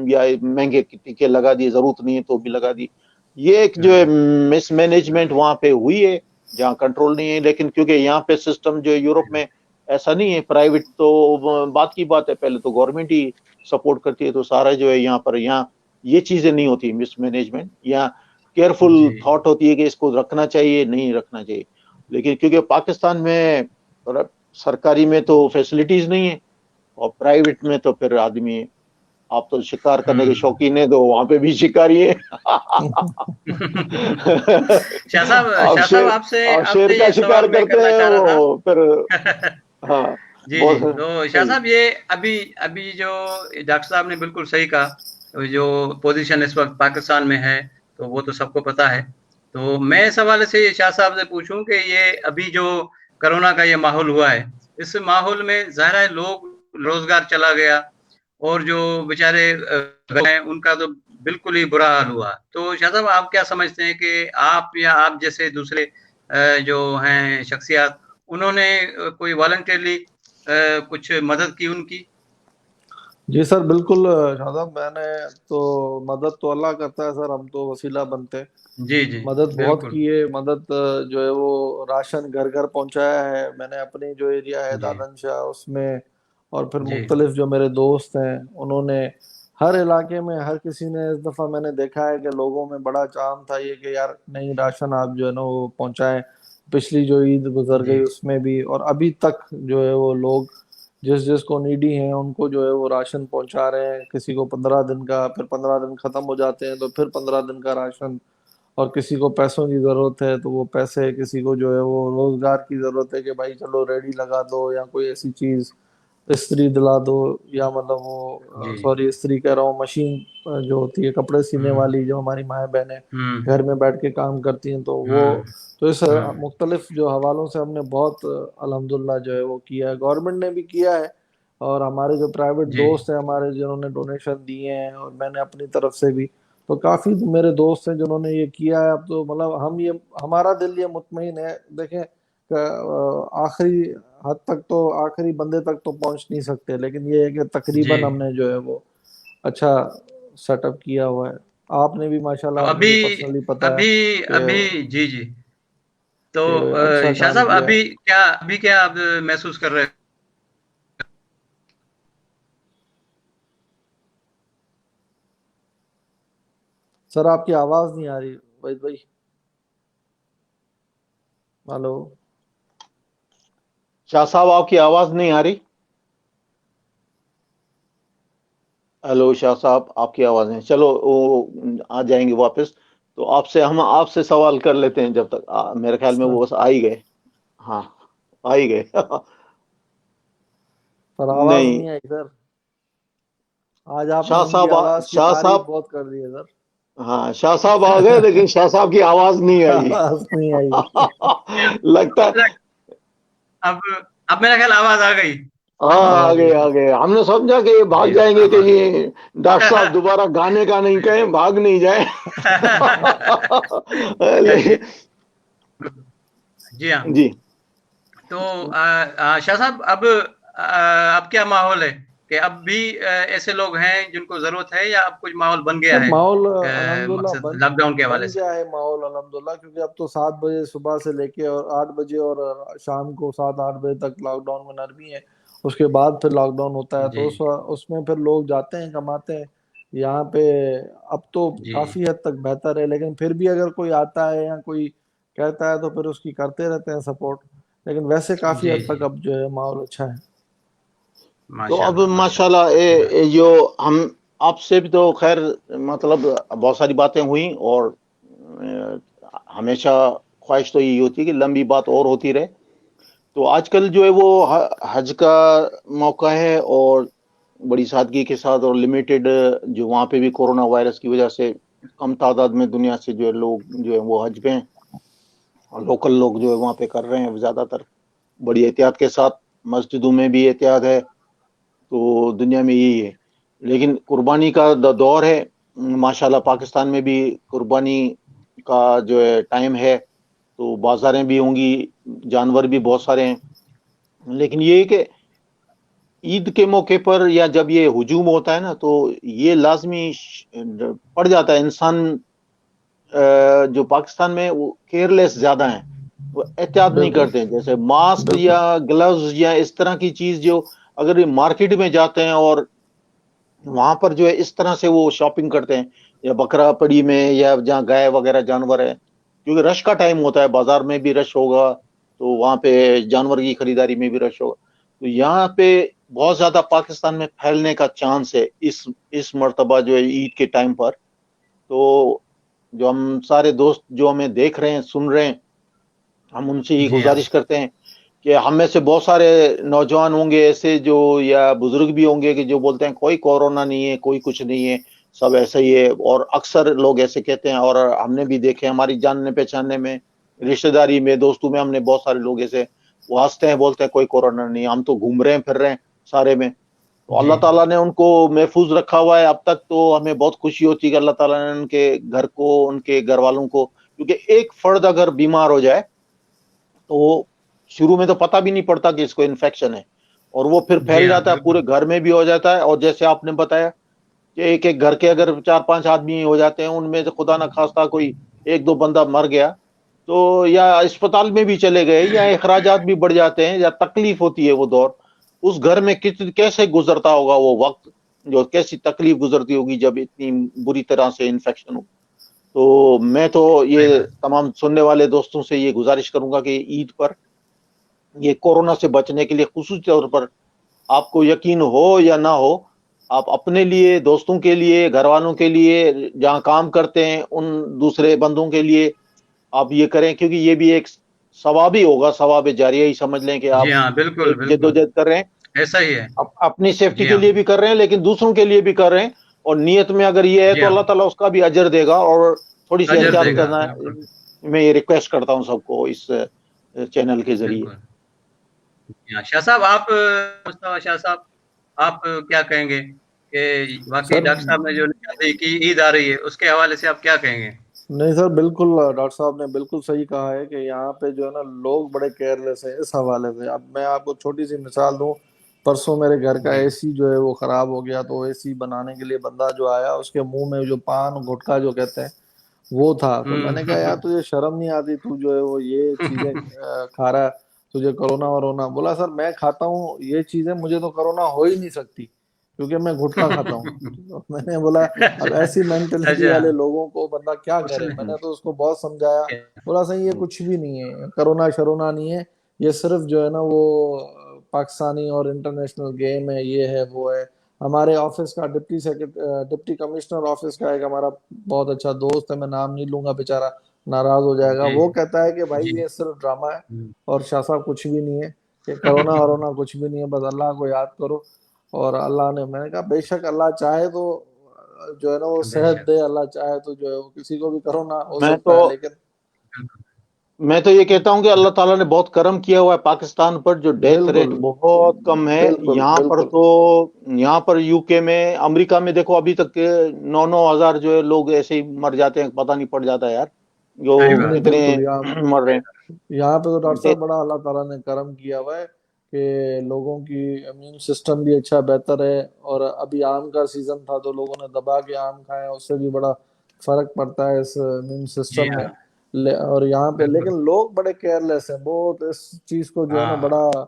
या महंगे टीके लगा दिए, जरूरत नहीं है तो भी लगा दी। ये एक जो है मिसमैनेजमेंट वहां पे हुई है, जहाँ कंट्रोल नहीं है। लेकिन क्योंकि यहाँ पे सिस्टम जो यूरोप में ऐसा नहीं है, प्राइवेट तो बात की बात है, पहले तो गवर्नमेंट ही सपोर्ट करती है, तो सारा जो है यहाँ पर, यहाँ ये चीजें नहीं होती मिसमैनेजमेंट। यहाँ केयरफुल जी थॉट होती है कि इसको रखना चाहिए नहीं रखना चाहिए। लेकिन क्योंकि पाकिस्तान में सरकारी में तो फैसिलिटीज नहीं है, और प्राइवेट में तो फिर आदमी, आप तो शिकार करने के शौकीन है तो वहां पे भी शिकारी है। शाह साहब आपसे आप शेर आपसे का ये शिकार सवाल मैं करते करना हैं चाह रहा था। वो फिर। हाँ, जी जी, बहुत तो शाह सही। साहब ये अभी अभी जो डॉक्टर साहब ने बिल्कुल सही कहा, तो जो पोजीशन इस वक्त पाकिस्तान में है तो वो तो सबको पता है। तो मैं इस हवाले से शाह साहब से पूछूं कि ये अभी जो कोरोना का ये माहौल हुआ है, इस माहौल में ज़ाहिर है लोग, रोजगार चला गया, और जो बेचारे हैं उनका तो बिल्कुल ही बुरा हाल हुआ। तो शाह साहब आप क्या समझते हैं कि आप या आप जैसे दूसरे जो हैं शख्सियात, उन्होंने कोई वॉलंटियरली कुछ मदद की उनकी? जी सर, बिल्कुल शादाब, मैंने तो मदद तो अल्लाह करता है सर, हम तो वसीला बनते हैं। जी जी मदद बहुत बिल्कुल। की है। मदद जो है वो राशन घर घर पहुंचाया है मैंने, अपनी जो एरिया है जी दादनशाह उसमें। और फिर जी मुख्तलिफ जो मेरे दोस्त हैं उन्होंने, हर इलाके में हर किसी ने, इस दफ़ा मैंने देखा है कि लोगों में बड़ा चाम था ये कि यार नहीं, राशन आप जो है ना वो पहुंचाएं। पिछली जो ईद गुजर जी गई उसमें भी, और अभी तक जो है वो लोग जिस जिसको नीडी हैं उनको जो है वो राशन पहुंचा रहे हैं। किसी को 15 दिन का, फिर 15 दिन खत्म हो जाते हैं तो फिर 15 दिन का राशन। और किसी को पैसों की जरूरत है तो वो पैसे, किसी को जो है वो रोजगार की जरूरत है कि भाई चलो रेडी लगा दो, या कोई ऐसी चीज इस्त्री दिला दो, या मतलब वो, जी। सॉरी इस्त्री कह रहा हूँ, मशीन जो होती है कपड़े सीने हुँ, वाली, जो हमारी माएँ बहनें हुँ, घर में बैठ के काम करती हैं, तो वो, हुँ, तो इस हुँ। मुख्तलिफ जो हवालों से हमने बहुत अल्हम्दुलिल्लाह जो है वो किया है, गवर्नमेंट ने भी किया है। और हमारे जो प्राइवेट जी, दोस्त हैं हमारे, जिन्होंने डोनेशन दिए हैं, और मैंने अपनी तरफ से भी, तो काफी मेरे दोस्त हैं जिन्होंने ये किया है। अब तो मतलब हम ये, हमारा दिल ये मुतमईन है। देखें आखिरी हद तक तो, आखिरी बंदे तक तो पहुंच नहीं सकते, लेकिन ये है कि जी। तकरीबन हमने जो है वो अच्छा सेटअप किया हुआ है। आपने भी तो माशाल्लाह, अभी मुझे पर्सनली पता है अभी कि अभी जी, जी। तो अच्छा शाह काम साहब किया है। अभी क्या आप महसूस कर रहे हैं? सर आपकी आवाज नहीं आ रही वहीद भाई। हेलो। शाह साहब, आपकी आवाज नहीं आ रही। हेलो शाह साहब, आपकी आवाज नहीं, चलो वो आ जाएंगे वापस। तो आपसे, हम आपसे सवाल कर लेते हैं जब तक मेरे ख्याल में सर वो बस आ ही गए। हाँ, आ ही गए। सर आवाज नहीं, नहीं आई सर। आज आपने शाह उनकी साहब आवाज की शाह तारीफ साहब, बहुत कर दी है हाँ शाह साहब आ गए, लेकिन शाह साहब की आवाज नहीं सर। आई। आवाज नहीं आई। लगता है। अब अब मेरा ख्याल आवाज़ आ गई। हाँ, आ गए आ गए, हमने समझा कि ये भाग जी, जाएंगे आवाज़। कहीं, डॉक्टर साहब दोबारा गाने का नहीं कहें, भाग नहीं जाए। लेकिन जी हाँ। जी, तो शाह साहब अब क्या माहौल है कि अब भी ऐसे लोग हैं जिनको ज़रूरत है, या अब कुछ माहौल बन गया सर है माहौल अल्हम्दुलिल्लाह मकसद बन लॉकडाउन के हवाले बन से? गया है माहौल अल्हम्दुलिल्लाह, क्योंकि अब तो 7 बजे सुबह से लेके और 8 बजे और शाम को 7-8 बजे तक लॉकडाउन में नरमी है। उसके बाद फिर लॉकडाउन होता है, जी, तो उसमें फिर लोग जाते हैं, कमाते हैं यहाँ पे। अब तो जी। काफी हद तक बेहतर है, लेकिन फिर भी अगर कोई आता है या कोई कहता है तो फिर उसकी करते रहते हैं सपोर्ट, लेकिन वैसे काफी जी हद जी, तक अब जो है माहौल अच्छा है। तो अब माशाल्लाह माशाल्लाह। माशाल्लाह ये जो हम आपसे भी तो खैर मतलब बहुत सारी बातें हुई, और हमेशा ख्वाहिश तो यही होती है कि लंबी बात और होती रहे। तो आजकल जो है वो हज का मौका है, और बड़ी सादगी के साथ और लिमिटेड, जो वहाँ पे भी कोरोना वायरस की वजह से कम तादाद में दुनिया से जो है लोग जो है वो हज पे हैं, और लोकल लोग जो है वहाँ पे कर रहे हैं ज़्यादातर बड़ी एहतियात के साथ। मस्जिदों में भी एहतियात है, तो दुनिया में यही है। लेकिन कुर्बानी का दौर है, माशाल्लाह पाकिस्तान में भी कुर्बानी का जो है टाइम है, तो बाजारें भी होंगी, जानवर भी बहुत सारे हैं। लेकिन ये है कि ईद के मौके पर या जब ये हुजूम होता है ना, तो ये लाजमी पड़ जाता है इंसान, जो पाकिस्तान में वो केयरलेस ज्यादा हैं, वो एहतियात नहीं बिल्कुल करते हैं। जैसे मास्क बिल्कुल। या ग्लव्स या इस तरह की चीज, जो अगर ये मार्केट में जाते हैं और वहां पर जो है इस तरह से वो शॉपिंग करते हैं, या बकरा पड़ी में या जहाँ गाय वगैरह जानवर है, क्योंकि रश का टाइम होता है, बाजार में भी रश होगा, तो वहां पे जानवर की खरीदारी में भी रश होगा। तो यहाँ पे बहुत ज्यादा पाकिस्तान में फैलने का चांस है इस मर्तबा जो है ईद के टाइम पर। तो जो हम सारे दोस्त जो हमें देख रहे हैं, सुन रहे हैं, हम उनसे ही जी हाँ। गुजारिश करते हैं कि हम में से बहुत सारे नौजवान होंगे ऐसे जो, या बुजुर्ग भी होंगे कि जो बोलते हैं कोई कोरोना नहीं है, कोई कुछ नहीं है, सब ऐसा ही है। और अक्सर लोग ऐसे कहते हैं, और हमने भी देखे हमारी जानने पहचानने में, रिश्तेदारी में, दोस्तों में, हमने बहुत सारे लोग ऐसे वो हंसते हैं, बोलते हैं कोई कोरोना नहीं है, हम तो घूम रहे हैं, फिर रहे हैं सारे में। तो जी अल्लाह ताला ने उनको महफूज रखा हुआ है अब तक, तो हमें बहुत खुशी होती है कि अल्लाह ताला ने उनके घर को, उनके घर वालों को, क्योंकि एक फर्द अगर बीमार हो जाए तो शुरू में तो पता भी नहीं पड़ता कि इसको इन्फेक्शन है, और वो फिर जी फैल हाँ, जाता है, पूरे बिल्कुल। घर में भी हो जाता है। और जैसे आपने बताया कि एक एक घर के अगर 4-5 आदमी हो जाते हैं, उनमें से खुदा ना खास्ता कोई एक दो बंदा मर गया, तो या अस्पताल में भी चले गए, या अखराजात भी बढ़ जाते हैं, या तकलीफ होती है वो दौर, उस घर में कैसे गुजरता होगा वो वक्त, जो कैसी तकलीफ गुजरती होगी जब इतनी बुरी तरह से इन्फेक्शन हो। तो मैं तो सही ये बात। तमाम सुनने वाले दोस्तों से ये गुजारिश करूंगा कि ईद पर ये कोरोना से बचने के लिए खुसूसी तौर पर, आपको यकीन हो या ना हो, आप अपने लिए, दोस्तों के लिए, घर वालों के लिए, जहाँ काम करते हैं उन दूसरे बंदों के लिए आप ये करें, क्योंकि ये भी एक सवाब ही होगा, सवाब जारिया ही समझ लें कि जी आप हाँ, बिल्कुल एक बिल्कुल, जद्दोजहद कर रहे हैं, ऐसा ही है। अपनी सेफ्टी जी के हाँ, लिए भी कर रहे हैं, लेकिन दूसरों के लिए भी कर रहे हैं। और नियत में अगर ये है जी तो हाँ, अल्लाह ताला उसका भी अजर देगा। और थोड़ी सी अजर एहतियात देगा, करना बिल्कुल मैं ये रिक्वेस्ट करता हूँ सबको इस चैनल के जरिए। बिल्कुल। जी हाँ, शाह साहब आप, मुस्तफा शाह साहब, आप क्या कहेंगे कि वाकई सर डॉक्टर साहब ने जो निशानी की ईद आ रही है, उसके हवाले से आप क्या कहेंगे? नहीं सर, बिल्कुल डॉक्टर साहब ने बिल्कुल सही कहा है कि यहाँ पे जो है ना लोग बड़े केयरलेस हैं इस हवाले से। अब मैं आपको छोटी सी मिसाल दूं, परसों मेरे घर का जी एसी जो है वो खराब हो गया, तो एसी बनाने के लिए बंदा जो आया उसके मुंह में जो पान गुटखा जो कहते हैं वो था। तो मैंने कहा यार तुझे शर्म नहीं आती, तू जो है वो ये चीजें खा रहा है, तुझे कोरोना वरोना। बोला सर मैं खाता हूँ ये चीजें, मुझे तो कोरोना हो ही नहीं सकती क्योंकि मैं गुटखा खाता हूँ। तो मैंने बोला अब अच्छा ऐसी मेंटेलिटी अच्छा, वाले लोगों को बंदा क्या करे। उसने मैंने तो उसको बहुत समझाया, बोला सही ये कुछ भी नहीं है, कोरोना शरोना नहीं है, ये सिर्फ जो है ना वो पाकिस्तानी और इंटरनेशनल गेम है, ये है वो है। हमारे ऑफिस का डिप्टी कमिश्नर ऑफिस का एक हमारा बहुत अच्छा दोस्त है, मैं नाम नहीं लूंगा, बेचारा नाराज हो जाएगा, जी वो कहता है कि भाई जी, ये सिर्फ ड्रामा है हुँ। और शाह साहब कुछ भी नहीं है, ये कोरोना वरोना कुछ भी नहीं है, बस अल्लाह को याद करो। और अल्लाह ने, मैंने कहा बेशक अल्लाह चाहे तो जो है ना वो सेहत बेशक, दे, अल्लाह चाहे तो जो है वो किसी को भी कोरोना हो मैं तो सकता है, लेकिन बिल्कुल, मैं तो ये कहता हूँ कि अल्लाह ताला ने बहुत करम किया हुआ है पाकिस्तान पर, जो डेथ रेट बिल्कुल बहुत कम है बिल्कुल यहाँ पर। बिल्कुल तो यहाँ पर यूके में, अमेरिका में देखो अभी तक के 9-9 हजार जो है लोग ऐसे ही मर जाते हैं, पता नहीं पड़ जाता है यार, जो सही नहीं नहीं बात, कितने बिल्कुल। यहाँ मर रहे यहाँ पे तो डॉक्टर हैं। साहब बड़ा अल्लाह ताला ने करम किया हुआ है कि लोगों की इम्यून सिस्टम भी अच्छा बेहतर है। और अभी आम का सीजन था तो लोगों ने दबा के आम खाए, उससे भी बड़ा फर्क पड़ता है इस इम्यून जी सिस्टम में। हाँ, और यहाँ पे बिल्कुल, लेकिन लोग बड़े केयरलेस हैं बहुत, इस चीज को जो है ना हाँ, बड़ा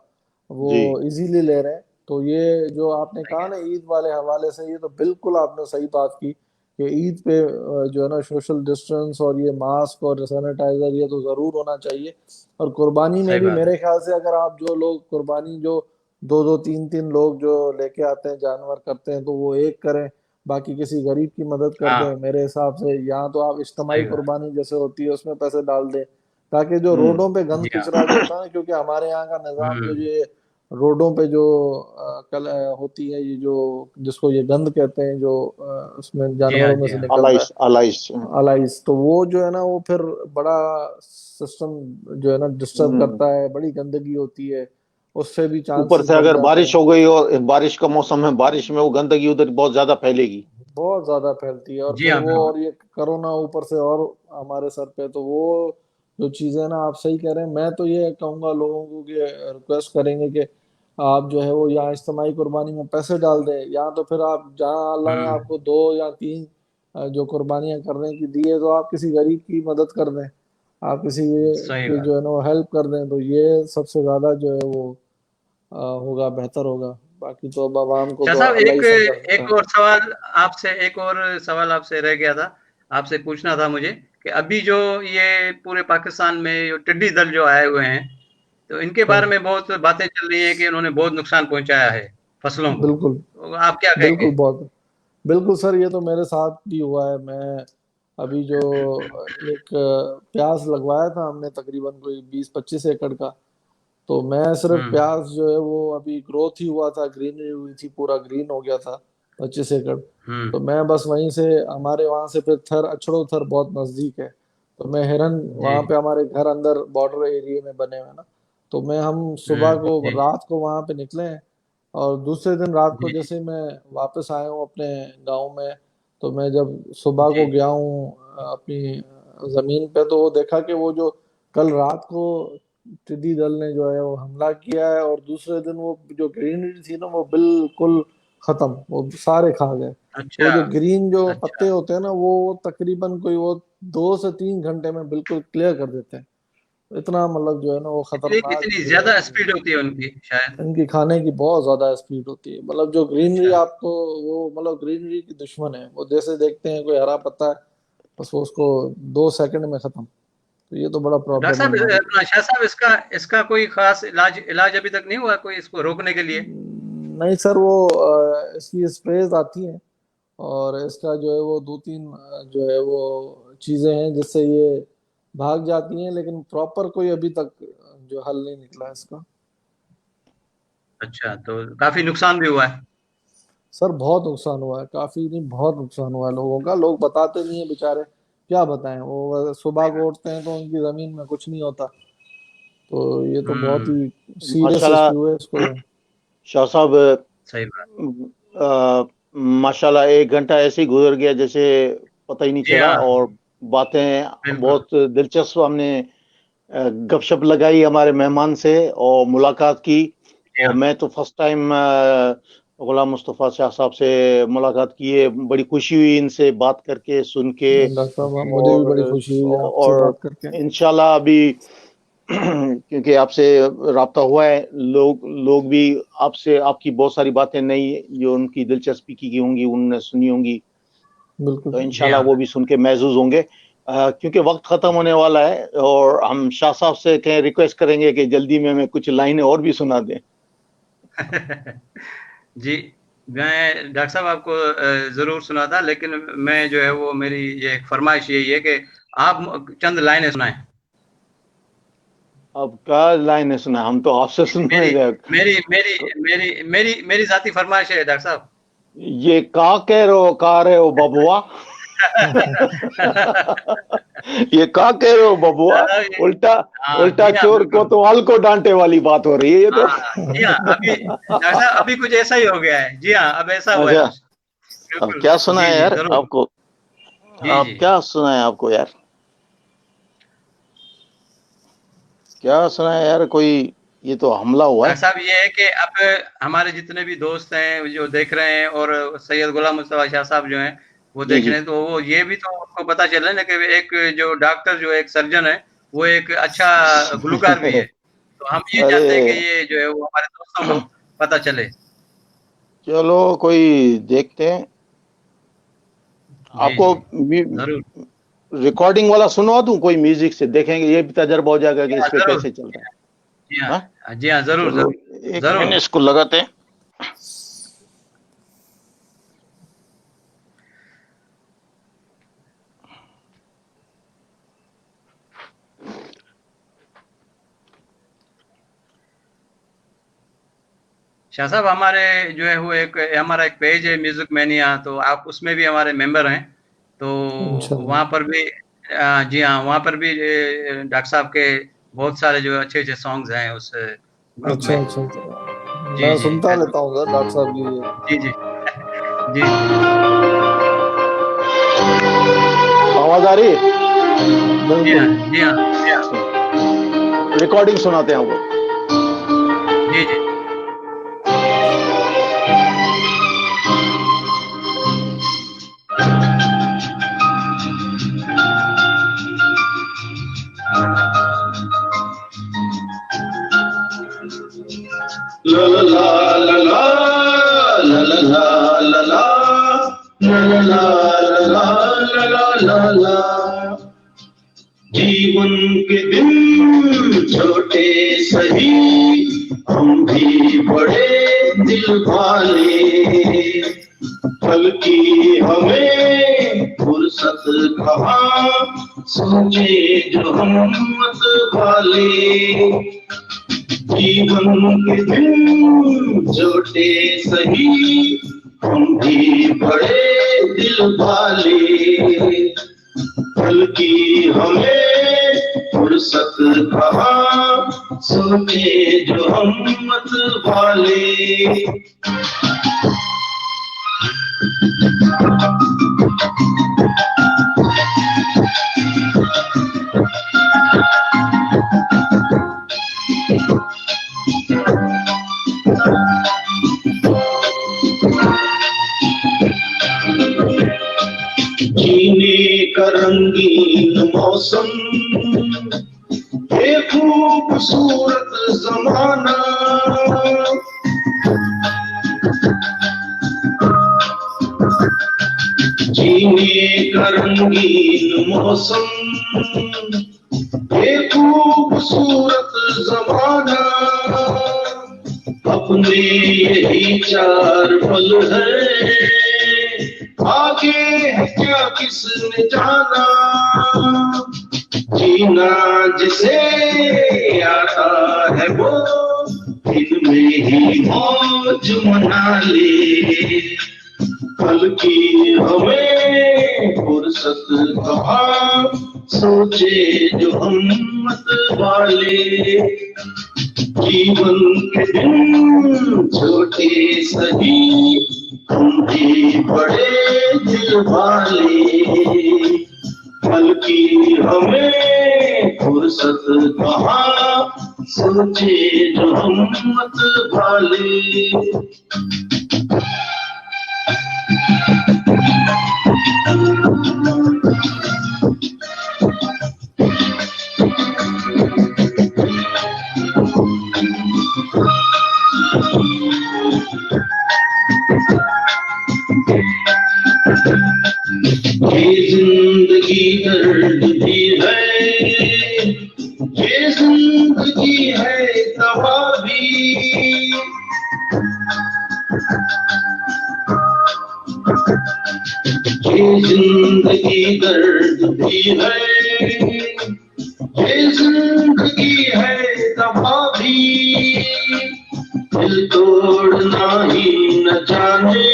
वो जी इजीली ले रहे हैं। तो ये जो आपने सही कहा है, ना ईद वाले हवाले से, ये तो बिल्कुल आपने सही बात की कि ईद पे जो है ना सोशल डिस्टेंस और ये मास्क और सैनिटाइजर ये तो जरूर होना चाहिए। और कुर्बानी में सही भी बात है। मेरे ख्याल से अगर आप जो लोग कुर्बानी जो दो दो तीन तीन लोग जो लेके आते हैं जानवर करते हैं तो वो एक करें, बाकी किसी गरीब की मदद कर दें हाँ, मेरे हिसाब से। यहाँ तो आप इज्तिमाई सही बात। कुर्बानी जैसे होती है उसमें पैसे डाल दें, ताकि जो हम्म रोडों पे गंद जी हाँ। कचरा जो होता है ना, क्योंकि हमारे यहाँ का निज़ाम जो हम्म। ये रोडों पे जो होती है ये जो जिसको ये गंद कहते हैं जो उसमें जी हाँ, जानवरों में जी से हाँ। निकलता है, अलाइस अलाइस अलाइस, तो वो जो है ना वो फिर बड़ा सिस्टम जो है ना डिस्टर्ब हम्म करता है, बड़ी गंदगी होती है, उससे भी ऊपर चांसेस से बढ़ अगर जाते बारिश हैं। हो गई और बारिश का मौसम है, बारिश में वो गंदगी उधर बहुत ज्यादा फैलेगी। बहुत ज्यादा फैलती है और जी फिर हाँ, वो बिल्कुल। और ये कोरोना ऊपर से और हमारे सर पे, तो वो जो चीजें ना आप सही कह रहे हैं। मैं तो ये कहूंगा लोगों को कि रिक्वेस्ट करेंगे कि आप जो है वो या इज्तिमाई कुर्बानी में पैसे डाल दें, या तो फिर आप जहाँ अल्लाह ने हम्म। आपको दो या तीन जो कुर्बानियां करने की दी है तो आप किसी गरीब की मदद कर दें, आप किसी सही की बात। जो है ना वो हेल्प कर दें, तो ये सबसे ज्यादा जो है वो होगा, बेहतर होगा। बाकी तो अब आवाम को शाह तो साहब, अल्लाह एक ही समझा सकता एक है। और सवाल आपसे, एक और सवाल आपसे रह गया था, आपसे पूछना था मुझे कि अभी जो ये पूरे पाकिस्तान में जो टिड्डी दल जो आए हुए हैं, तो इनके बारे हम्म, में बहुत बातें चल रही हैं कि इन्होंने बहुत नुकसान पहुंचाया है फसलों को। बिल्कुल तो आप क्या बिल्कुल, कहेंगे? बहुत बिल्कुल सर, ये तो मेरे साथ भी हुआ है। मैं अभी जो एक प्याज लगवाया था हमने तकरीबन कोई 20-25 एकड़ का, तो मैं सिर्फ हम्म। प्याज जो है वो अभी ग्रोथ ही हुआ था, ग्रीनरी हुई थी, पूरा ग्रीन हो गया था 25 एकड़। हम्म। तो मैं बस वहीं से, हमारे वहां से फिर थर अछड़ो थर बहुत नजदीक है, तो मैं हिरन जी। वहां पे हमारे घर अंदर बॉर्डर एरिया में बने हुए हैं ना, तो मैं हम सुबह को जी। रात को वहां पे निकले हैं, और दूसरे दिन रात को जी। जैसे मैं वापस आया हूँ अपने गांव में, तो मैं जब सुबह जी। को गया हूँ अपनी जमीन पे, तो वो देखा कि वो जो कल रात को टिड्डी दल ने जो है वो हमला किया है, और दूसरे दिन वो जो ग्रीनरी थी ना वो बिल्कुल खत्म, वो सारे खा गए। तो अच्छा। जो ग्रीन जो पत्ते अच्छा। होते हैं ना वो तकरीबन कोई वो 2 से 3 घंटे में बिल्कुल क्लियर कर देते हैं। इतना मतलब जो है ना वो इतनी खतरनाक इतनी ज्यादा स्पीड होती है उनकी शायद। इनकी खाने की बहुत ज्यादा स्पीड होती है, मतलब जो ग्रीनरी अच्छा। आपको, वो मतलब ग्रीनरी की दुश्मन है वो, जैसे देखते हैं कोई हरा पत्ता है बस वो उसको 2 सेकंड में खत्म। तो ये तो बड़ा डॉक्टर प्रॉब्लम है साहब, हमारे लिए। अपना शाह साहब, इसका इसका कोई खास इलाज इलाज अभी तक नहीं हुआ कोई इसको रोकने के लिए? नहीं सर, वो इसकी स्प्रेज आती हैं, और इसका जो है वो 2-3 जो है वो चीजें हैं जिससे ये भाग जाती हैं, लेकिन प्रॉपर कोई अभी तक जो हल नहीं निकला है इसका। अच्छा, तो काफी नुकसान भी हुआ है। सर बहुत नुकसान हुआ है, काफी नहीं बहुत नुकसान हुआ है लोगों का, लोग बताते नहीं है बेचारे, क्या बताएं, वो सुबह को उठते हैं तो उनकी जमीन में कुछ नहीं होता। तो ये तो बहुत हम्म। ही सीरियस माशाल्लाह इश्यू है इसको। शाह साहब, सही बात। अ, माशाल्लाह 1 घंटा ऐसे ही गुजर गया जैसे पता ही नहीं जी चला, हाँ, और बातें बिल्कुल। बहुत दिलचस्प हमने गपशप लगाई हमारे मेहमान से और मुलाकात की। जी और हाँ। मैं तो फर्स्ट टाइम गुलाम मुस्तफ़ा शाह साहब से मुलाकात की है, बड़ी खुशी हुई इनसे बात करके, सुन के। डॉक्टर साहब मुझे भी और बड़ी खुशी हुई आपसे और बात करके। इंशाल्लाह अभी क्योंकि आपसे राब्ता हुआ है, लोग लोग भी आपसे, आपकी बहुत सारी बातें नई जो उनकी दिलचस्पी की होंगी उनने सुनी होंगी, बिल्कुल तो जी इंशाल्लाह हाँ। वो भी सुन के महजूज होंगे। क्योंकि वक्त खत्म होने वाला है, और हम शाह साहब से कहें, रिक्वेस्ट करेंगे कि जल्दी में हमें कुछ लाइनें और भी सुना दें। जी, मैं डॉक्टर साहब आपको ज़रूर सुनाता, लेकिन मैं जो है वो मेरी ये एक फ़रमाइश यही है कि आप चंद लाइनें सुनाएँ। अब क्या लाइनें सुना, हम तो आपसे मेरी सुनने। मेरी मेरी मेरी मेरी मेरी ज़ाती फ़रमाइश है डॉक्टर साहब। ये का रहे हो बबुआ। ये का कह रहे हो बबुआ। ये उल्टा हाँ, उल्टा जी हाँ, चोर को बिल्कुल। तो हल को डांटे वाली बात हो रही है ये तो। हाँ, जी हाँ, अभी डॉक्टर साहब अभी कुछ ऐसा ही हो गया है। जी हाँ, अब ऐसा हुआ है अच्छा, कुछ। अब बिल्कुल। क्या सुना जी, है जी, यार ज़रूर। आपको, जी, आप जी। क्या सुना है आपको यार, क्या सुना है यार, कोई ये तो हमला हुआ डॉक्टर है। साहब, ये है कि अब हमारे जितने भी दोस्त हैं जो देख रहे हैं, और सैयद गुलाम मुस्तफा शाह साहब जो हैं वो जी देख जी। रहे हैं, तो वो ये भी तो उनको पता चले ना कि एक जो डॉक्टर जो एक सर्जन है वो एक अच्छा गुलकार भी है। तो हम ये अरे चाहते हैं कि ये जो है वो हमारे दोस्तों को पता चले। चलो कोई देखते हैं। आपको रिकॉर्डिंग वाला सुनवा दूं कोई म्यूजिक से, देखेंगे ये भी तजर्बा हो जाएगा कि इस पे कैसे चल रहा है। जी हाँ, जरूर जरूर एक मिनट इसको लगाते हैं। शाह साहब, हमारे जो है वो हमारा एक पेज है म्यूजिक मैनिया, तो आप उसमें भी हमारे मेंबर हैं, तो वहाँ पर भी जी हाँ, वहाँ पर भी डॉक्टर साहब के बहुत सारे जो अच्छे अच्छे सॉन्ग्स हैं उस ग्रुप में। अच्छा, मैं सुनता लेता हूँ सर डॉक्टर साहब जी जी जी। आवाज आ रही है? जी हाँ। रिकॉर्डिंग सुनाते हैं वो। जी जी। La la la la la la la la la la la la la। जीवन के दिन छोटे सही हम भी बड़े दिल वाले, फल की हमें फुर्सत कहाँ सोचे जो हम मत वाले। जीवन के दिन छोटे सही हम भी बड़े दिल वाले, फल की हमें फुर्सत कहाँ सोचे जो हम मत वाले। जीने का रंगीन मौसम, ये खूबसूरत जमाना, जीने का रंगीन मौसम, ये खूबसूरत जमाना। अपने यही चार पल है, आगे है क्या किसने जाना। जीना जिसे आता है वो इनमें ही मौज मना ले, फल की हमें फुर्सत कहाँ सोचे जो हम मत वाले। जीवन के दिन छोटे सही हम भी बड़े दिल वाले, फल की हमें फुर्सत कहाँ सोचे जो हम मत वाले। ये जिंदगी दर्द भी है, ये जिंदगी है तबाह भी, ये जिंदगी दर्द भी है, ये जिंदगी है तबाह भी। दिल तोड़ना ही न जाने,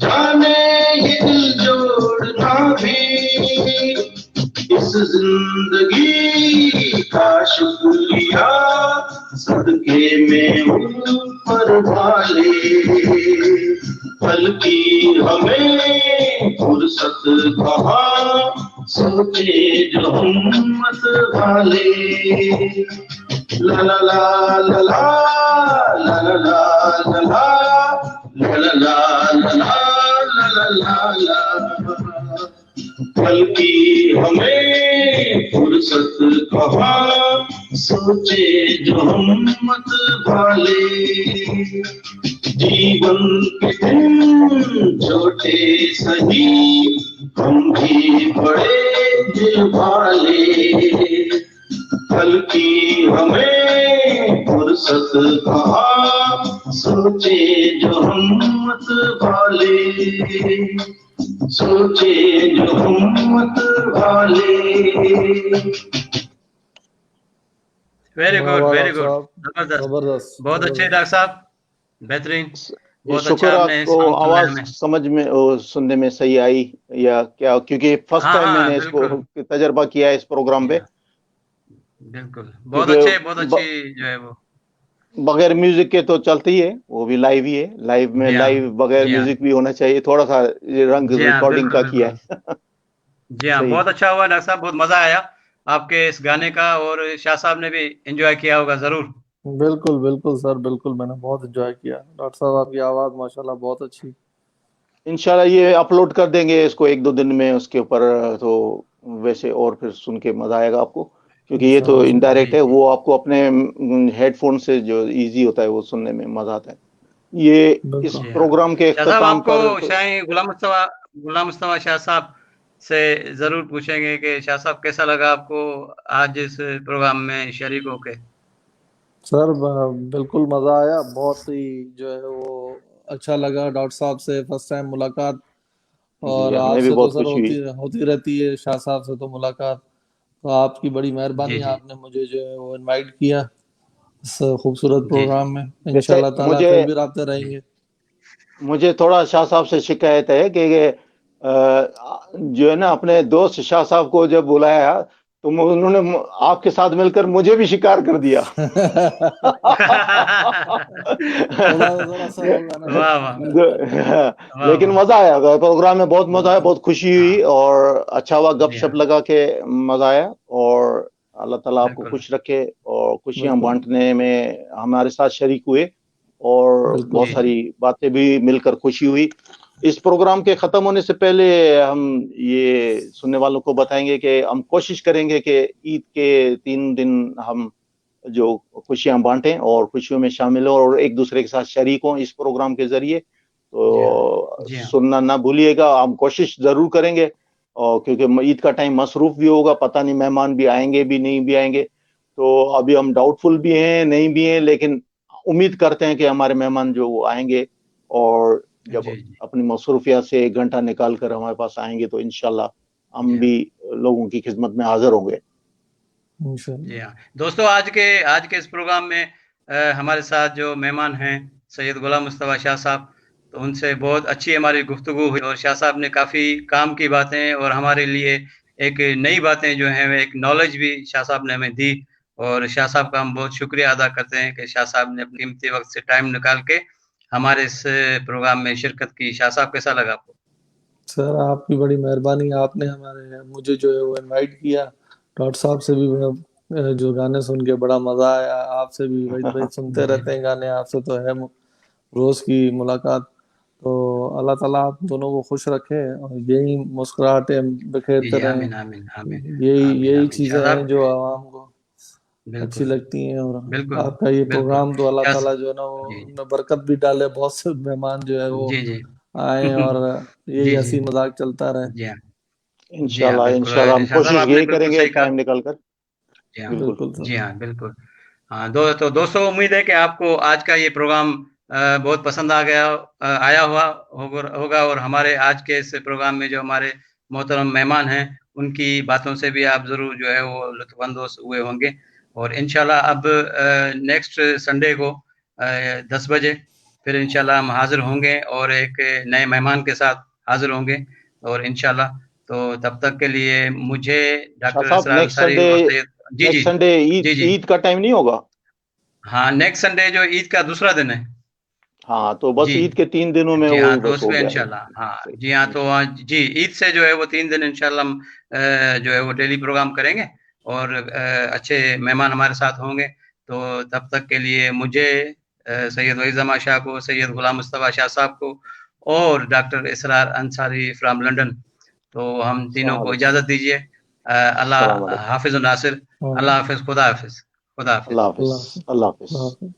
जाने ये दिल जोड़ना भी। इस जिंदगी का शुक्रिया सदके में ऊपर वाले, फल की हमें फुर्सत कहाँ सोचे जो हम मत वाले। ला ला ला ला ला ला ला ला ला ला ला ला ला ला। फल की हमें फुर्सत कहाँ सोचे जो हम मत वाले। जीवन के दिन छोटे सही हम भी बड़े दिल वाले, कल की हमें फुर्सत कहाँ, सोचे जो हिम्मत वाले, सोचे जो हिम्मत वाले। वेरी गुड, वेरी गुड, जबरदस्त, जबरदस्त, बहुत अच्छे डॉक्टर साहब, बेहतरीन, बहुत शुक्र अच्छा आपने आपको साउंड सुनाया आवाज हमें। समझ में सुनने में सही आई या क्या, क्योंकि फर्स्ट हाँ टाइम हाँ मैंने इसको बिल्कुल, तजर्बा किया है इस प्रोग्राम पे, बिल्कुल बहुत अच्छे, बहुत क्योंकि अच्छी जो है वो। बगैर म्यूजिक के तो चलती है, वो भी लाइव ही है, लाइव में जी हाँ, लाइव बगैर जी हाँ, म्यूजिक भी होना चाहिए, थोड़ा सा ये रंग जी हाँ, रिकॉर्डिंग बिल्कुल का किया बिल्कुल, है। जी हाँ, सही। बहुत अच्छा हुआ डॉक्टर साहब, बहुत मजा आया आपके इस गाने का, और शाह साहब ने भी एंजॉय किया होगा जरूर। बिल्कुल बिल्कुल सर, बिल्कुल मैंने बहुत एंजॉय किया। डॉक्टर साहब आपकी आवाज़ माशाल्लाह बहुत अच्छी। इंशाल्लाह ये अपलोड कर देंगे इसको एक दो दिन में उसके ऊपर, तो वैसे और फिर सुन के मजा आएगा आपको, क्योंकि ये तो इंशाल्लाह सर। इनडायरेक्ट जी है, जी, वो आपको अपने हेडफोन से जो इजी होता है वो सुनने में मजा आता है। ये इस बिल्कुल। जी हाँ, प्रोग्राम के शाह साहब इख्तिताम पर आपको शाही गुलाम मुस्तफा शाह साहब से जरूर पूछेंगे कि शाह साहब कैसा लगा आपको आज इस प्रोग्राम में शरीक होके। सर बिल्कुल मज़ा आया, बहुत ही जो है वो अच्छा लगा डॉक्टर साहब से फर्स्ट टाइम मुलाकात। जी और हमें भी आपसे तो बहुत सर खुशी हुई। होती होती रहती है, शाह साहब से तो मुलाकात। तो आपकी बड़ी जी मेहरबानी, जी, आपने मुझे जो है वो इनवाइट किया इस खूबसूरत जी जी, प्रोग्राम में। वैसे इंशाल्लाह ताला मुझे फिर भी राब्ते जी रहेंगे। मुझे थोड़ा शाह साहब से शिकायत है कि जो है ना, अपने दोस्त शाह साहब को जब बुलाया तो उन्होंने आपके साथ मिलकर मुझे भी शिकार कर दिया। थोड़ा सा सा होगा ना। वाह वाह, वाह लेकिन वाह, मजा आया, प्रोग्राम में बहुत मजा आया, बिल्कुल। बहुत खुशी हुई हाँ, और अच्छा हुआ, जी गपशप हाँ, लगा के मजा आया। और अल्लाह ताला आपको बिल्कुल, खुश रखे और खुशियां बिल्कुल बांटने में हमारे साथ शरीक हुए, और बिल्कुल बहुत जी सर। जी, सारी बातें भी मिलकर खुशी हुई। इस प्रोग्राम के खत्म होने से पहले हम ये सुनने वालों को बताएंगे कि हम कोशिश करेंगे कि ईद के 3 दिन हम जो खुशियां बांटें और खुशियों में शामिल हों और एक दूसरे के साथ शरीक हों इस प्रोग्राम के जरिए। जी हाँ, तो जी हाँ, सुनना ना भूलिएगा, हम कोशिश जरूर करेंगे, और क्योंकि ईद का टाइम मसरूफ भी होगा, पता नहीं मेहमान भी आएंगे भी नहीं भी आएंगे, तो अभी हम डाउटफुल भी हैं नहीं भी हैं, लेकिन उम्मीद करते हैं कि हमारे मेहमान जो वो आएंगे, और जब जी जी, अपनी मसरूफियत से 1 घंटा निकाल कर हमारे पास आएंगे तो इंशाल्लाह जी हम हाँ, भी लोगों की खिदमत में हाजिर होंगे। जी इंशाल्लाह। हाँ। दोस्तों आज के इस प्रोग्राम में हमारे साथ जो मेहमान हैं सैयद गुलाम मुस्तफ़ा शाह साहब, तो उनसे बहुत अच्छी हमारी गुफ्तगू हुई, और शाह साहब ने काफ़ी काम की बातें और हमारे लिए एक नई बातें जो हैं एक नॉलेज भी शाह साहब ने हमें दी, और शाह साहब का हम बहुत शुक्रिया अदा करते हैं कि शाह साहब ने अपने कीमती वक्त से टाइम निकाल के हमारे इस प्रोग्राम में शिरकत की। शाह साहब कैसा लगा आपको? सर आपकी बड़ी मेहरबानी, आपने हमारे मुझे जो है वो इनवाइट किया। डॉक्टर साहब से भी मैं जो गाने सुन के बड़ा मजा आया। आपसे भी वही भाई सुनते जी रहते हैं गाने, आपसे तो है रोज की मुलाकात। तो अल्लाह ताला आप दोनों को खुश रखे और यही मुस्कुराहटें जी बिखेरते जी, रहें। आमीन आमीन आमीन, यही आमीन यही आमीन। शाह चीजें हैं साहब, जो आवाम को अच्छी बिल्कुल लगती हैं। और बिल्कुल आपका ये बिल्कुल, प्रोग्राम तो अल्लाह शाह ताला साहब, जो है ना वो जी उनमें बरकत भी डाले, बहुत से मेहमान जो है वो जी जी, आए और यही जी जी, हंसी मजाक चलता रहे। जी हाँ, जी हाँ, इंशाल्लाह बिल्कुल। इंशाल्लाह हम शाह साहब कोशिश आपने यही बिल्कुल करेंगे सही कहा। टाइम निकाल कर। जी हाँ, बिल्कुल। बिल्कुल जी सर। हाँ, बिल्कुल। हाँ, दोस्तों उम्मीद है कि आपको आज का ये प्रोग्राम बहुत पसंद आ गया, आया हुआ होगा, और हमारे आज के इस प्रोग्राम में जो हमारे मोहतरम मेहमान हैं, उनकी बातों से भी आप ज़रूर जो है वो लुत्फ़अंदोज़ हुए होंगे। और इंशाल्लाह अब नेक्स्ट संडे को 10 बजे फिर इंशाल्लाह हम हाज़िर होंगे और एक नए मेहमान के साथ हाज़िर होंगे, और इंशाल्लाह तो तब तक के लिए मुझे शाह डॉक्टर साहब इसरार अंसारी और सैयद, जी, जी, नेक्स्ट संडे ईद जी, जी। ईद का टाइम नहीं होगा? हाँ, नेक्स्ट संडे जो ईद का दूसरा दिन है। हाँ तो बस जी। ईद के 3 दिनों में जी हाँ, वही तो बस हो उसमें गया है। इंशाल्लाह, हाँ, सही। जी हाँ, तो इंशाल्लाह। जी, ईद से जो है वो 3 दिन इंशाल्लाह हम जो है वो डेली प्रोग्राम करेंगे, और अच्छे मेहमान हमारे साथ होंगे। तो तब तक के लिए मुझे सैयद वहीद जमा शाह को, सैयद गुलाम मुस्तफ़ा शाह साहब को और doctor Israr Ansari from London, तो हम तीनों अस्सलाम को वालेकुम। इजाज़त दीजिए। अस्सलाम अल्लाह वालेकुम। हाफ़िज़ नासिर, हाँ, अल्लाह हाफ़िज़, खुदा हाफ़िज़, खुदा हाफ़िज़। अल्लाह अल्लाह हाफिज। हाफ़िज़। अल्लाह अल्लाह हाफिज। हाफ़िज़।